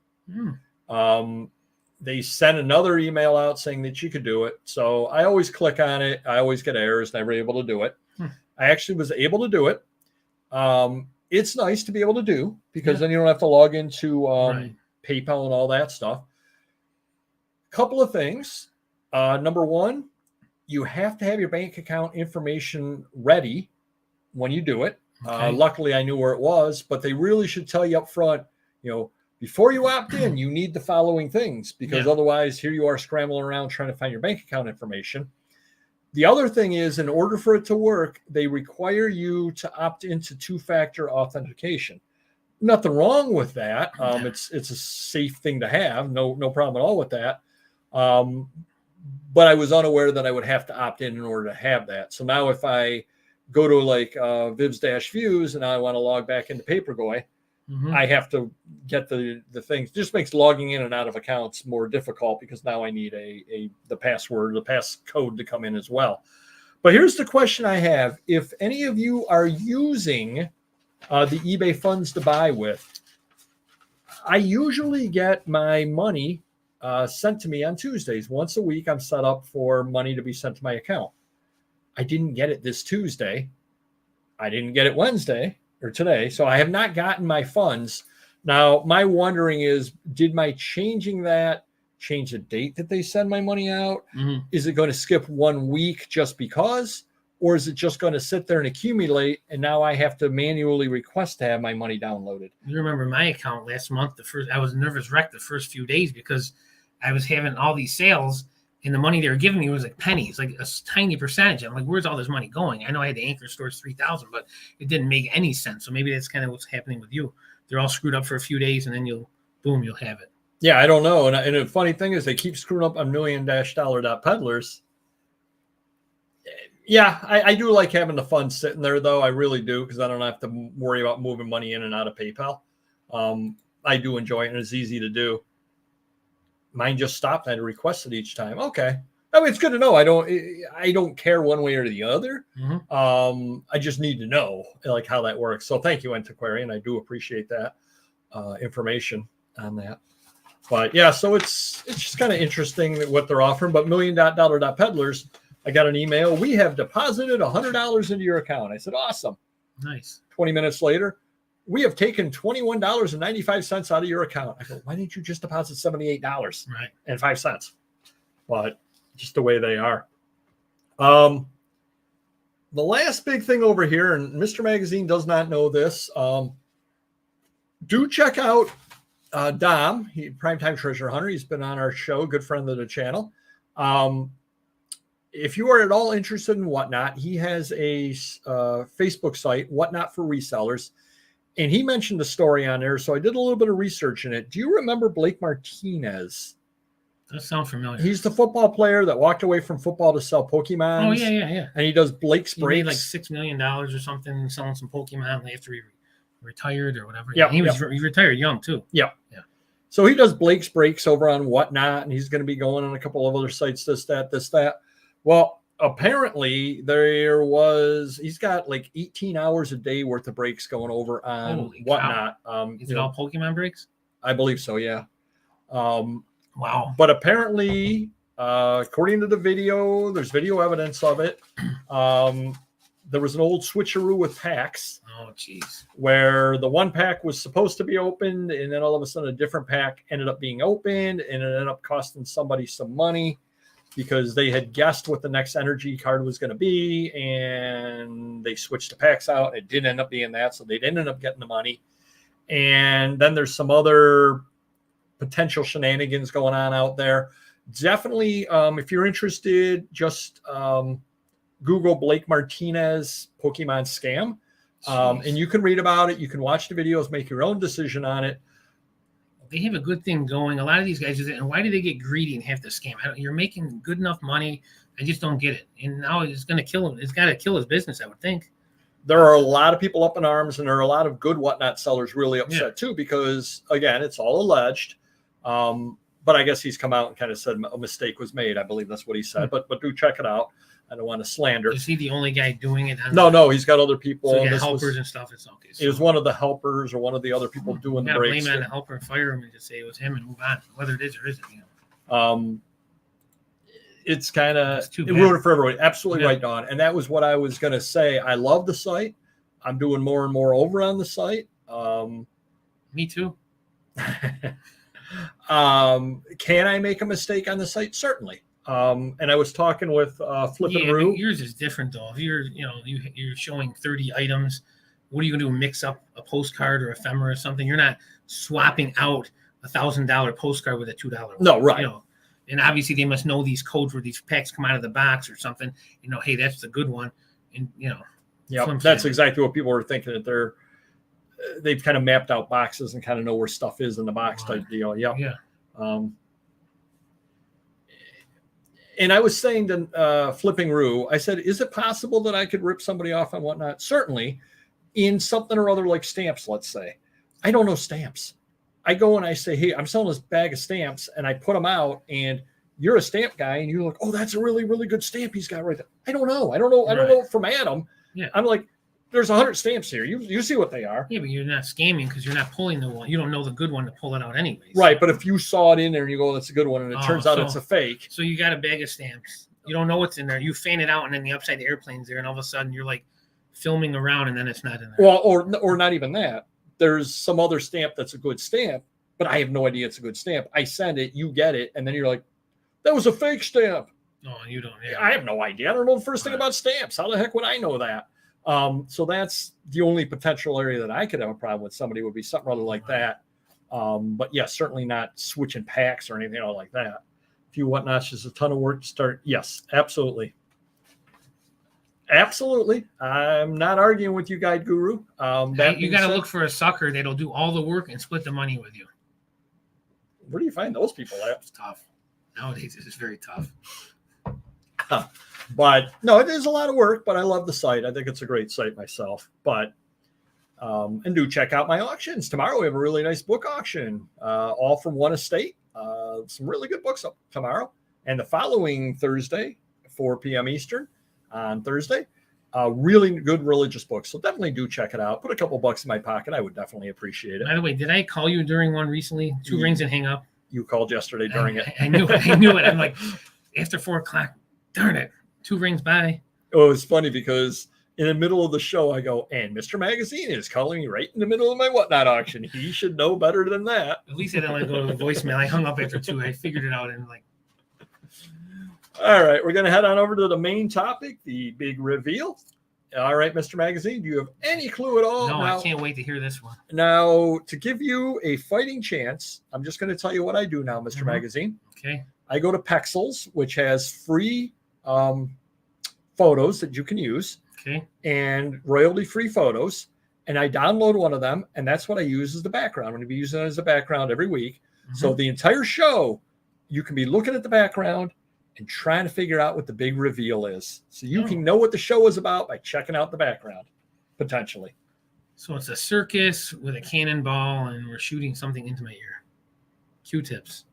They sent another email out saying that you could do it. So I always click on it. I always get errors, and I were able to do it. I actually was able to do it. It's nice to be able to do because then you don't have to log into PayPal and all that stuff. Couple of things. Number one, you have to have your bank account information ready when you do it. Luckily, I knew where it was, but they really should tell you up front, before you opt in, you need the following things because otherwise here you are scrambling around trying to find your bank account information. The other thing is, in order for it to work, they require you to opt into two-factor authentication. Nothing wrong with that. It's a safe thing to have. No problem at all with that. But I was unaware that I would have to opt in order to have that. So now if I go to Vivs-Views and I want to log back into Paperboy, I have to get the things. Just makes logging in and out of accounts more difficult because now I need the password, the passcode to come in as well. But here's the question I have. If any of you are using the eBay funds to buy with, I usually get my money sent to me on Tuesdays. Once a week, I'm set up for money to be sent to my account. I didn't get it this Tuesday. I didn't get it Wednesday or today. So I have not gotten my funds. Now, my wondering is, did my changing that change the date that they send my money out? Mm-hmm. Is it going to skip 1 week just because? Or is it just going to sit there and accumulate? And now I have to manually request to have my money downloaded. You remember my account last month, I was nervous wreck the first few days because I was having all these sales and the money they were giving me was like pennies, like a tiny percentage. I'm like, where's all this money going? I know I had the anchor stores 3,000, but it didn't make any sense. So maybe that's kind of what's happening with you. They're all screwed up for a few days and then you'll have it. Yeah, I don't know. And the funny thing is they keep screwing up on million-dollar.peddlers. Yeah, I do like having the funds sitting there, though. I really do, because I don't have to worry about moving money in and out of PayPal. I do enjoy it, and it's easy to do. Mine just stopped. I had to request it each time. Okay. I mean, it's good to know. I don't care one way or the other. Mm-hmm. I just need to know like how that works. So thank you, Antiquarian. I do appreciate that information on that. But yeah, so it's just kind of interesting what they're offering. But million-dollar.peddlers, I got an email. We have deposited $100 into your account. I said, awesome. Nice. 20 minutes later, we have taken $21.95 out of your account. I go, why didn't you just deposit $78 and 5 cents? But just the way they are. The last big thing over here, and Mr. Magazine does not know this. Do check out Dom, Primetime Treasure Hunter. He's been on our show, good friend of the channel. If you are at all interested in Whatnot, he has a Facebook site, Whatnot for Resellers. And he mentioned the story on there. So I did a little bit of research in it. Do you remember Blake Martinez? That sounds familiar. He's the football player that walked away from football to sell Pokemon. Oh, yeah. And he does Blake's He Breaks. made like $6 million or something selling some Pokemon after he retired or whatever. Yeah, he retired young too. Yeah. So he does Blake's Breaks over on Whatnot, and he's going to be going on a couple of other sites, this, that. Well, apparently he's got like 18 hours a day worth of breaks going over on Whatnot. Is it all Pokemon breaks? I believe so, yeah. Wow. But apparently, according to the video, there's video evidence of it. There was an old switcheroo with packs. Oh, geez. Where the one pack was supposed to be opened, and then all of a sudden a different pack ended up being opened, and it ended up costing somebody some money because they had guessed what the next energy card was going to be, and they switched the packs out, and it didn't end up being that, so they didn't end up getting the money. And then there's some other potential shenanigans going on out there. Definitely, if you're interested, just Google Blake Martinez Pokemon scam, and you can read about it. You can watch the videos, make your own decision on it. They have a good thing going. A lot of these guys do that, and why do they get greedy and have to scam? You're making good enough money. I just don't get it. And now it's going to kill him. It's got to kill his business, I would think. There are a lot of people up in arms, and there are a lot of good Whatnot sellers really upset too, because again, it's all alleged. But I guess he's come out and kind of said a mistake was made. I believe that's what he said. But do check it out. I don't want to slander. Is he the only guy doing it? No, he's got other people. So helpers and stuff. It's okay. It was one of the helpers or one of the other people doing the breaks. Blame it on the helper and fire him and just say it was him and move on, whether it is or isn't. It's kind of it ruined it for everybody. Absolutely right, Don. And that was what I was going to say. I love the site. I'm doing more and more over on the site. Me too. Can I make a mistake on the site? Certainly. And I was talking with Flippin' Roo. Yours is different though. If you're showing 30 items, what are you going to do? Mix up a postcard or ephemera or something? You're not swapping out $1,000 postcard with a $2. No, right. And obviously they must know these codes where these packs come out of the box or something. Hey, that's the good one. And yeah, that's exactly what people are thinking, that they've kind of mapped out boxes and kind of know where stuff is in the box type deal. Yeah. And I was saying to Flipping Roo, I said, is it possible that I could rip somebody off on Whatnot? Certainly, in something or other like stamps, let's say. I don't know stamps. I go and I say, hey, I'm selling this bag of stamps, and I put them out, and you're a stamp guy, and you're like, oh, that's a really, really good stamp he's got right there. I don't know. I don't know from Adam. Yeah. I'm like, there's 100 stamps here. You see what they are. Yeah, but you're not scamming because you're not pulling the one. You don't know the good one to pull it out anyways. Right, but if you saw it in there and you go, that's a good one, and it turns out it's a fake. So you got a bag of stamps. You don't know what's in there. You fan it out, and then the upside the airplane's there, and all of a sudden you're like filming around, and then it's not in there. Well, or not even that. There's some other stamp that's a good stamp, but I have no idea it's a good stamp. I send it, you get it, and then you're like, that was a fake stamp. No, you don't. Yeah. I have no idea. I don't know the first thing about stamps. How the heck would I know that? So that's the only potential area that I could have a problem with somebody would be something rather like that. But yeah, certainly not switching packs or anything like that. A few whatnots, just a ton of work to start. Yes, absolutely. Absolutely. I'm not arguing with you, Guide Guru. You got to look for a sucker that'll do all the work and split the money with you. Where do you find those people at? It's tough. Nowadays, it's very tough. But no, it is a lot of work, but I love the site. I think it's a great site myself. But and do check out my auctions. Tomorrow we have a really nice book auction, all from one estate. Some really good books up tomorrow. And the following Thursday, 4 p.m. Eastern on Thursday, really good religious books. So definitely do check it out. Put a couple bucks in my pocket. I would definitely appreciate it. By the way, did I call you during one recently? 2 rings and hang up. You called yesterday during it. I knew it. I knew it. I'm like, after 4 o'clock, darn it. 2 rings by. Oh, it's funny because in the middle of the show, I go, and Mr. Magazine is calling me right in the middle of my whatnot auction. He should know better than that. At least I didn't let it go to the voicemail. I hung up after 2. I figured it out and like. All right, we're going to head on over to the main topic, the big reveal. All right, Mr. Magazine, do you have any clue at all? No, I can't wait to hear this one. Now, to give you a fighting chance, I'm just going to tell you what I do now, Mr. Magazine. Okay. I go to Pexels, which has free photos that you can use. Okay. And royalty-free photos. And I download one of them, and that's what I use as the background. I'm going to be using it as a background every week. So the entire show, you can be looking at the background and trying to figure out what the big reveal is. So you can know what the show is about by checking out the background, potentially. So it's a circus with a cannonball, and we're shooting something into my ear. Q-tips.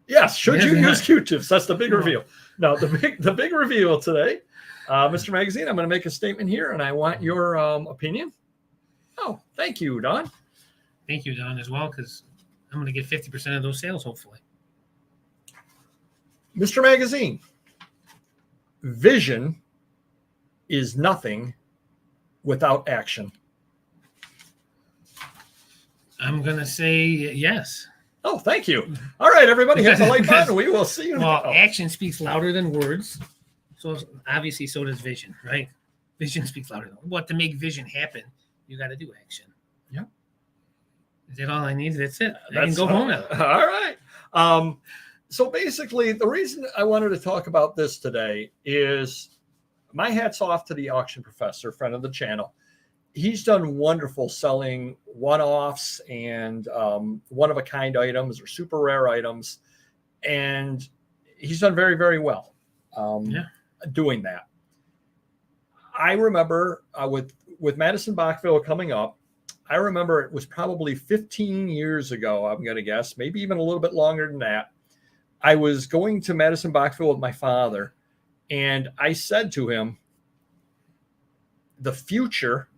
Yes, should you use Q-tips? That's the big reveal. No, the big reveal today, Mr. Magazine, I'm going to make a statement here, and I want your opinion. Oh, thank you, Don. Thank you, Don, as well, because I'm going to get 50% of those sales, hopefully. Mr. Magazine, vision is nothing without action. I'm going to say yes. Oh, thank you. All right, everybody, hit the like button. We will see you now. Well, action speaks louder than words. So obviously, so does vision, right? Vision speaks louder than what. To make vision happen, you got to do action. Yeah. Is that all I need? That's it. I can go home now. All right. So basically, the reason I wanted to talk about this today is my hat's off to the auction professor, friend of the channel. He's done wonderful selling one-offs and one-of-a-kind items or super rare items. And he's done very, very well doing that. I remember with Madison Bachville coming up, I remember it was probably 15 years ago, I'm going to guess, maybe even a little bit longer than that. I was going to Madison Bachville with my father, and I said to him, the future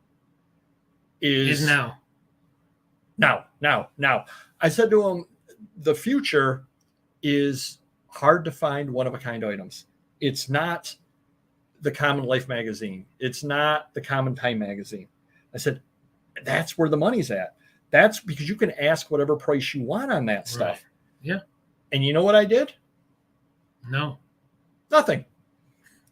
is now. Now. I said to him, the future is hard to find one-of-a-kind items. It's not the Common Life magazine. It's not the Common Time magazine. I said, that's where the money's at. That's because you can ask whatever price you want on that stuff. Right. Yeah. And you know what I did? No. Nothing.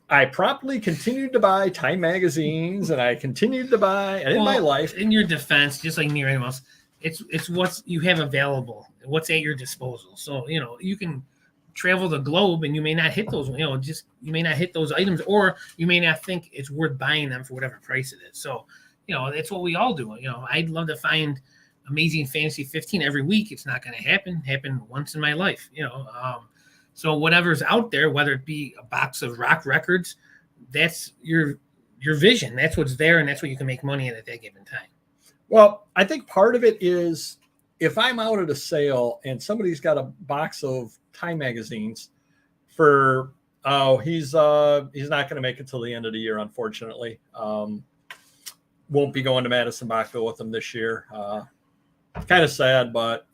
I promptly continued to buy Time magazines, and I continued to buy, and in my life. In your defense, just like near anyone else, it's what you have available, what's at your disposal. So, you can travel the globe and you may not hit those, you may not hit those items, or you may not think it's worth buying them for whatever price it is. So, that's what we all do. I'd love to find Amazing Fantasy 15 every week. It's not going to happen once in my life, So whatever's out there, whether it be a box of rock records, that's your vision. That's what's there, and that's what you can make money at that given time. Well, I think part of it is if I'm out at a sale and somebody's got a box of Time magazines for he's not going to make it till the end of the year, unfortunately. won't be going to Madison Bachville with them this year. Kind of sad, but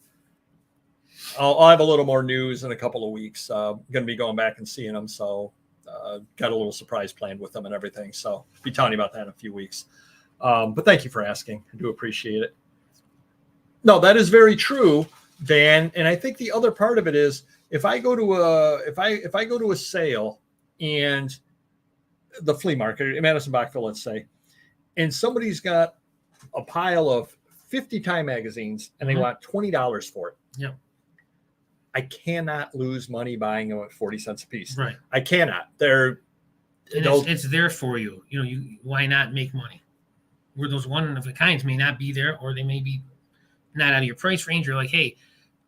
I'll have a little more news in a couple of weeks. Going to be going back and seeing them, so got a little surprise planned with them and everything. So I'll be telling you about that in a few weeks. But thank you for asking. I do appreciate it. No, that is very true, Dan. And I think the other part of it is if I go to a sale and the flea market in Madison Bachville, let's say, and somebody's got a pile of 50 Time magazines and they want $20 for it. Yeah. I cannot lose money buying them at 40 cents a piece. Right. I cannot. It's there for you. Why not make money? Where those one of a kinds may not be there, or they may be not out of your price range. You're like, hey,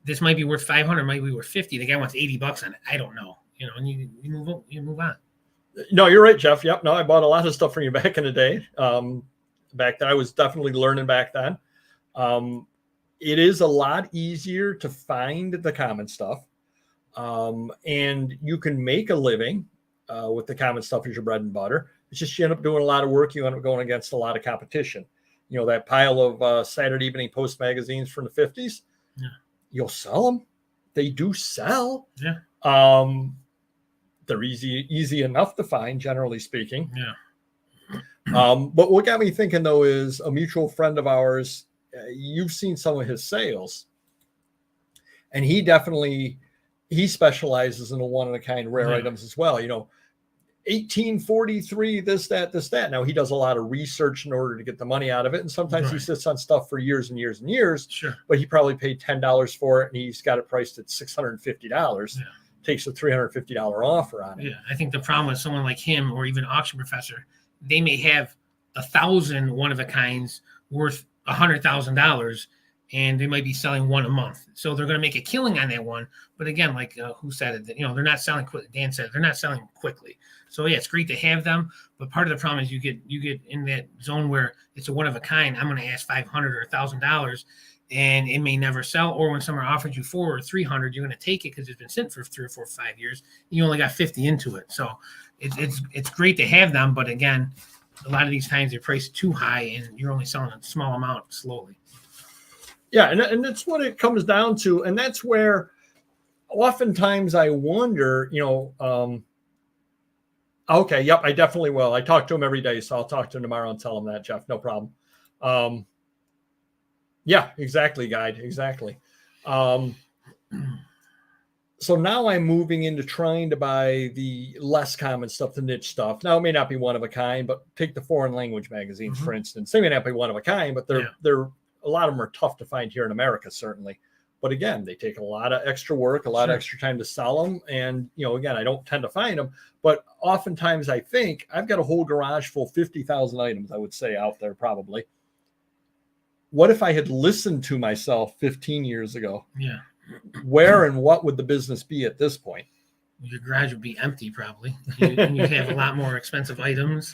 this might be worth 500, might be worth 50. The guy wants $80 on it. I don't know. And you move on. No, you're right, Jeff. Yep. No, I bought a lot of stuff from you back in the day. Back then, I was definitely learning back then. It is a lot easier to find the common stuff. And you can make a living with the common stuff as your bread and butter. It's just you end up doing a lot of work. You end up going against a lot of competition. That pile of Saturday Evening Post magazines from the 50s, yeah. You'll sell them. They do sell. Yeah. They're easy enough to find, generally speaking. Yeah. But what got me thinking, though, is a mutual friend of ours. You've seen some of his sales, and he specializes in the one-of-a-kind rare items as well. 1843, this, that. Now, he does a lot of research in order to get the money out of it, and sometimes he sits on stuff for years and years and years. Sure. But he probably paid $10 for it, and he's got it priced at $650. Yeah. Takes a $350 offer on it. Yeah, I think the problem with someone like him or even Auction Professor, they may have 1,000 one-of-a-kinds worth $100,000, and they might be selling one a month. So they're going to make a killing on that one. But again, like who said it? They're not selling quick. Dan said they're not selling quickly. So yeah, it's great to have them. But part of the problem is you get in that zone where it's a one of a kind. I'm going to ask $500 or $1,000, and it may never sell. or when someone offers you $400 or $300, you're going to take it because it's been sitting for 3 or 4 or 5 years. And you only got 50 into it. So it's great to have them. But again, a lot of these times they're priced too high, and you're only selling a small amount slowly. Yeah, and that's what it comes down to. And that's where oftentimes I wonder, okay, yep, I definitely will. I talk to him every day, so I'll talk to him tomorrow and tell him that, Jeff. No problem. Yeah, exactly, Guide. Exactly. So now I'm moving into trying to buy the less common stuff, the niche stuff. Now, it may not be one of a kind, but take the foreign language magazines, for instance. They may not be one of a kind, but they're a lot of them are tough to find here in America, certainly. But again, they take a lot of extra work, a lot of extra time to sell them. And, again, I don't tend to find them. But oftentimes I think I've got a whole garage full, 50,000 items, I would say, out there probably. What if I had listened to myself 15 years ago? Yeah. Where and what would the business be at this point? Your garage would be empty probably. And you'd have a lot more expensive items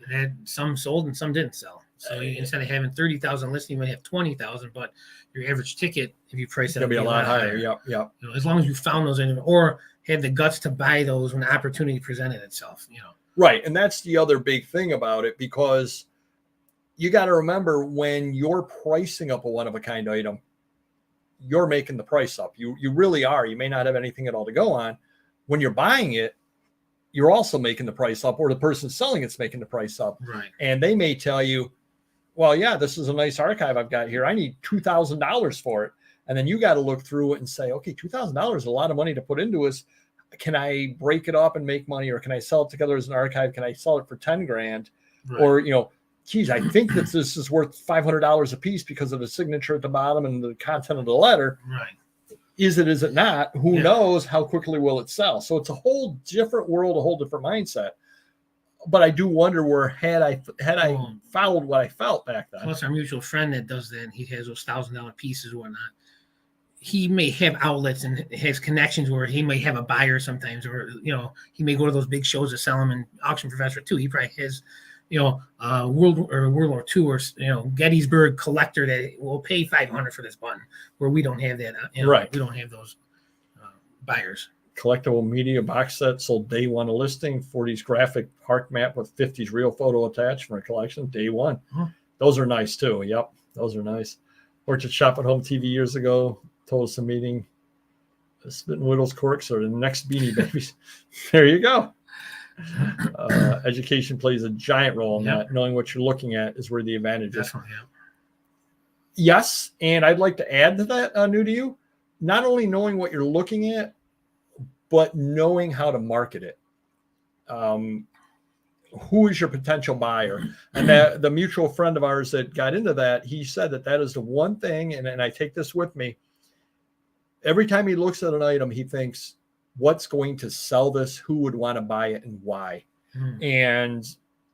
that some sold and some didn't sell. So instead of having 30,000 listed, you might have 20,000, but your average ticket, if you price it, it'll be a lot higher. Yep. As long as you found those or had the guts to buy those when the opportunity presented itself. Right, and that's the other big thing about it, because you got to remember when you're pricing up a one-of-a-kind item, you're making the price up. You really are. You may not have anything at all to go on. When you're buying it, you're also making the price up, or the person selling it's making the price up. Right. And they may tell you, well, yeah, this is a nice archive I've got here. I need $2,000 for it. And then you got to look through it and say, okay, $2,000 is a lot of money to put into this. Can I break it up and make money, or can I sell it together as an archive? Can I sell it for 10 grand? Right. Or, geez, I think that this is worth $500 a piece because of the signature at the bottom and the content of the letter. Right. Is it not? Who knows? How quickly will it sell? So it's a whole different world, a whole different mindset. But I do wonder where had I followed what I felt back then. Plus, our mutual friend that does that, and he has those $1,000 pieces or whatnot. He may have outlets and has connections where he may have a buyer sometimes, or he may go to those big shows to sell them. And Auction Professor too, he probably has World War II or Gettysburg collector that will pay $500 for this button, where we don't have that. Right, we don't have those buyers. collectible media box set sold day one of listing. 40s graphic park map with 50s real photo attached from a collection day one. Those are nice too. Yep, those are nice. Orchard Shop at Home TV years ago. Told us a meeting. Spit and Whittles corks are the next Beanie Babies. There you go. Education plays a giant role in that. Knowing what you're looking at is where the advantage is. Yes, and I'd like to add to that, new to you, not only knowing what you're looking at, but knowing how to market it. Who is your potential buyer? And that the mutual friend of ours that got into that, he said that is the one thing, and I take this with me. Every time he looks at an item, he thinks, what's going to sell this? Who would want to buy it and why? And,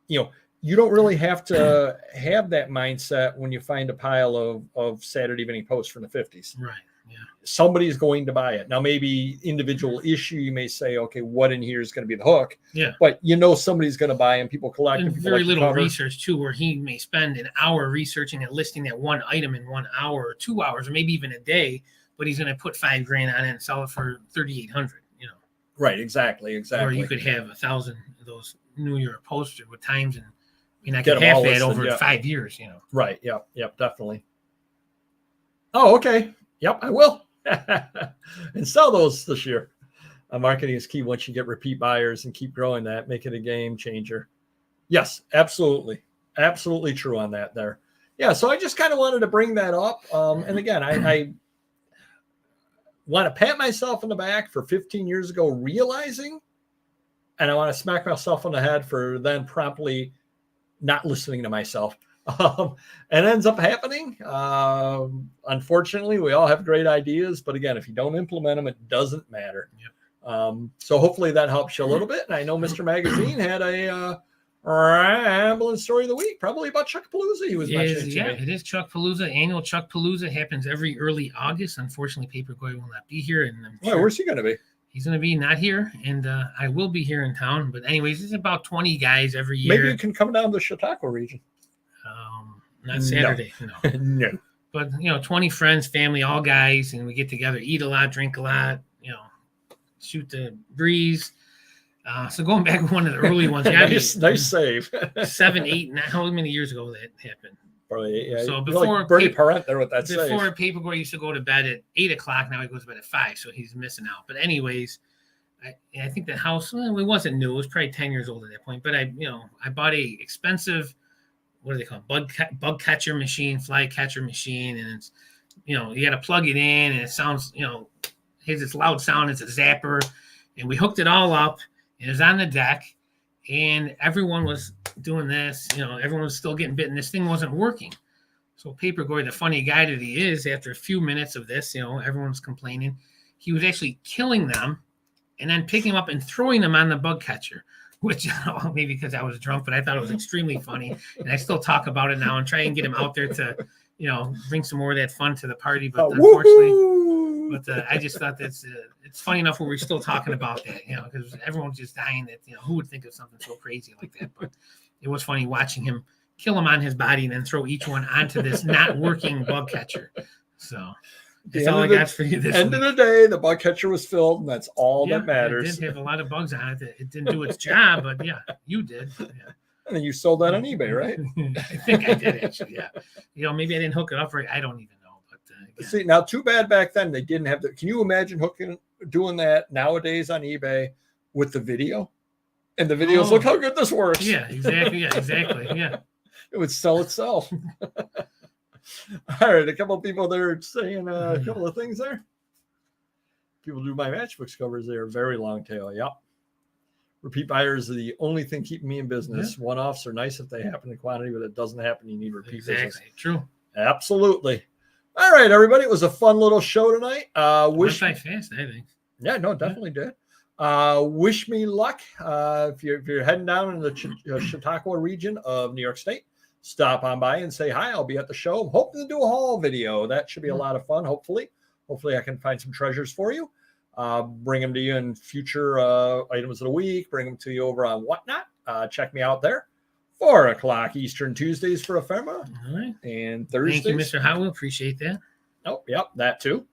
you don't really have to have that mindset when you find a pile of Saturday Evening Post from the 50s. Right. Yeah. Somebody's going to buy it. Now, maybe individual issue, you may say, okay, what in here is going to be the hook? Yeah. But somebody's going to buy them. People collect them. Very little research, too, where he may spend an hour researching and listing that one item in 1 hour or 2 hours, or maybe even a day, but he's going to put $5,000 on it and sell it for $3,800. Right. Exactly. Or you could have 1,000 of those New York posters with times, and I could have that over 5 years. Right. Yep. Yep. Definitely. Oh, okay. Yep. I will. And sell those this year. Marketing is key. Once you get repeat buyers and keep growing that, make it a game changer. Yes, absolutely. Absolutely true on that there. Yeah. So I just kind of wanted to bring that up. And again, I want to pat myself on the back for 15 years ago realizing, and I want to smack myself on the head for then promptly not listening to myself. And ends up happening. Unfortunately, we all have great ideas, but again, if you don't implement them, it doesn't matter. Yep. So hopefully that helps you a little bit. And I know Mr. Magazine had a rambling story of the week, probably about Chuckapalooza. He was mentioning to me. It is Chuckapalooza. Annual Chuckapalooza happens every early August. Unfortunately, Paperboy will not be here. And where's he going to be? He's going to be not here, and I will be here in town. But anyways, it's about 20 guys every year. Maybe you can come down to the Chautauqua region. Not Saturday. No. No. But, 20 friends, family, all guys, and we get together, eat a lot, drink a lot, shoot the breeze. So going back to one of the early ones. nice save. 7, 8, 9, how many years ago that happened? Probably, yeah. So before like Bernie Parent there with that save. Before Paperboy used to go to bed at 8 o'clock, now he goes to bed at 5, so he's missing out. But anyways, I think the house, it wasn't new. It was probably 10 years old at that point. But I bought a expensive, what do they call it? Bug catcher machine, fly catcher machine. And it's, you got to plug it in and it sounds, has this loud sound. It's a zapper. And we hooked it all up. It was on the deck and everyone was doing this, everyone was still getting bitten. This thing wasn't working. So Paperboy, the funny guy that he is, after a few minutes of this, everyone's complaining. He was actually killing them and then picking them up and throwing them on the bug catcher. Which maybe because I was drunk, but I thought it was extremely funny. And I still talk about it now and try and get him out there to, bring some more of that fun to the party. But unfortunately, I just thought it's funny enough where we're still talking about that, because everyone's just dying that, who would think of something so crazy like that? But it was funny watching him kill him on his body and then throw each one onto this not working bug catcher. So that's all I got for you this end week. Of the day, the bug catcher was filled, and that's all that matters. It did have a lot of bugs on it. It didn't do its job, but yeah, you did. Yeah. And then you sold that on eBay, right? I think I did, actually, yeah. Maybe I didn't hook it up right. I don't even know. But see, now too bad back then they didn't have can you imagine doing that nowadays on eBay with the video? And the videos, look how good this works. Yeah, exactly. Yeah. It would sell itself. All right, a couple of people there saying a couple of things there. People do my matchbooks covers. They are very long tail. Yep. Repeat buyers are the only thing keeping me in business. Yeah. One-offs are nice if they happen in quantity, but it doesn't happen. You need repeat business. True. Absolutely. All right, everybody. It was a fun little show tonight. Went by fast, I think. Yeah, no, definitely did. Wish me luck. If you're heading down in the Chautauqua region of New York State, stop on by and say hi. I'll be at the show. I'm hoping to do a haul video. That should be a lot of fun, hopefully. Hopefully I can find some treasures for you. Bring them to you in future items of the week. Bring them to you over on Whatnot. Check me out there. 4 o'clock Eastern Tuesdays for ephemera. All right. And Thursdays. Thank you, Mr. Howell. Appreciate that. Oh, yep, that too.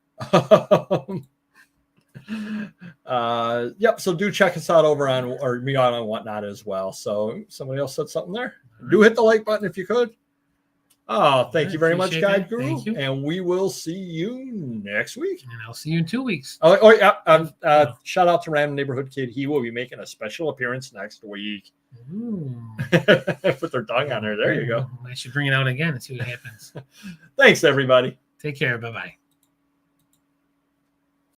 Yep. So do check us out over on or me on Whatnot as well. So somebody else said something there. Do hit the like button if you could. Oh, thank you very much, Guide Guru. Thank you. And we will see you next week. And I'll see you in 2 weeks. Oh yeah. Shout out to Random Neighborhood Kid. He will be making a special appearance next week. Put their tongue on there. There you go. I should bring it out again and see what happens. Thanks, everybody. Take care. Bye-bye.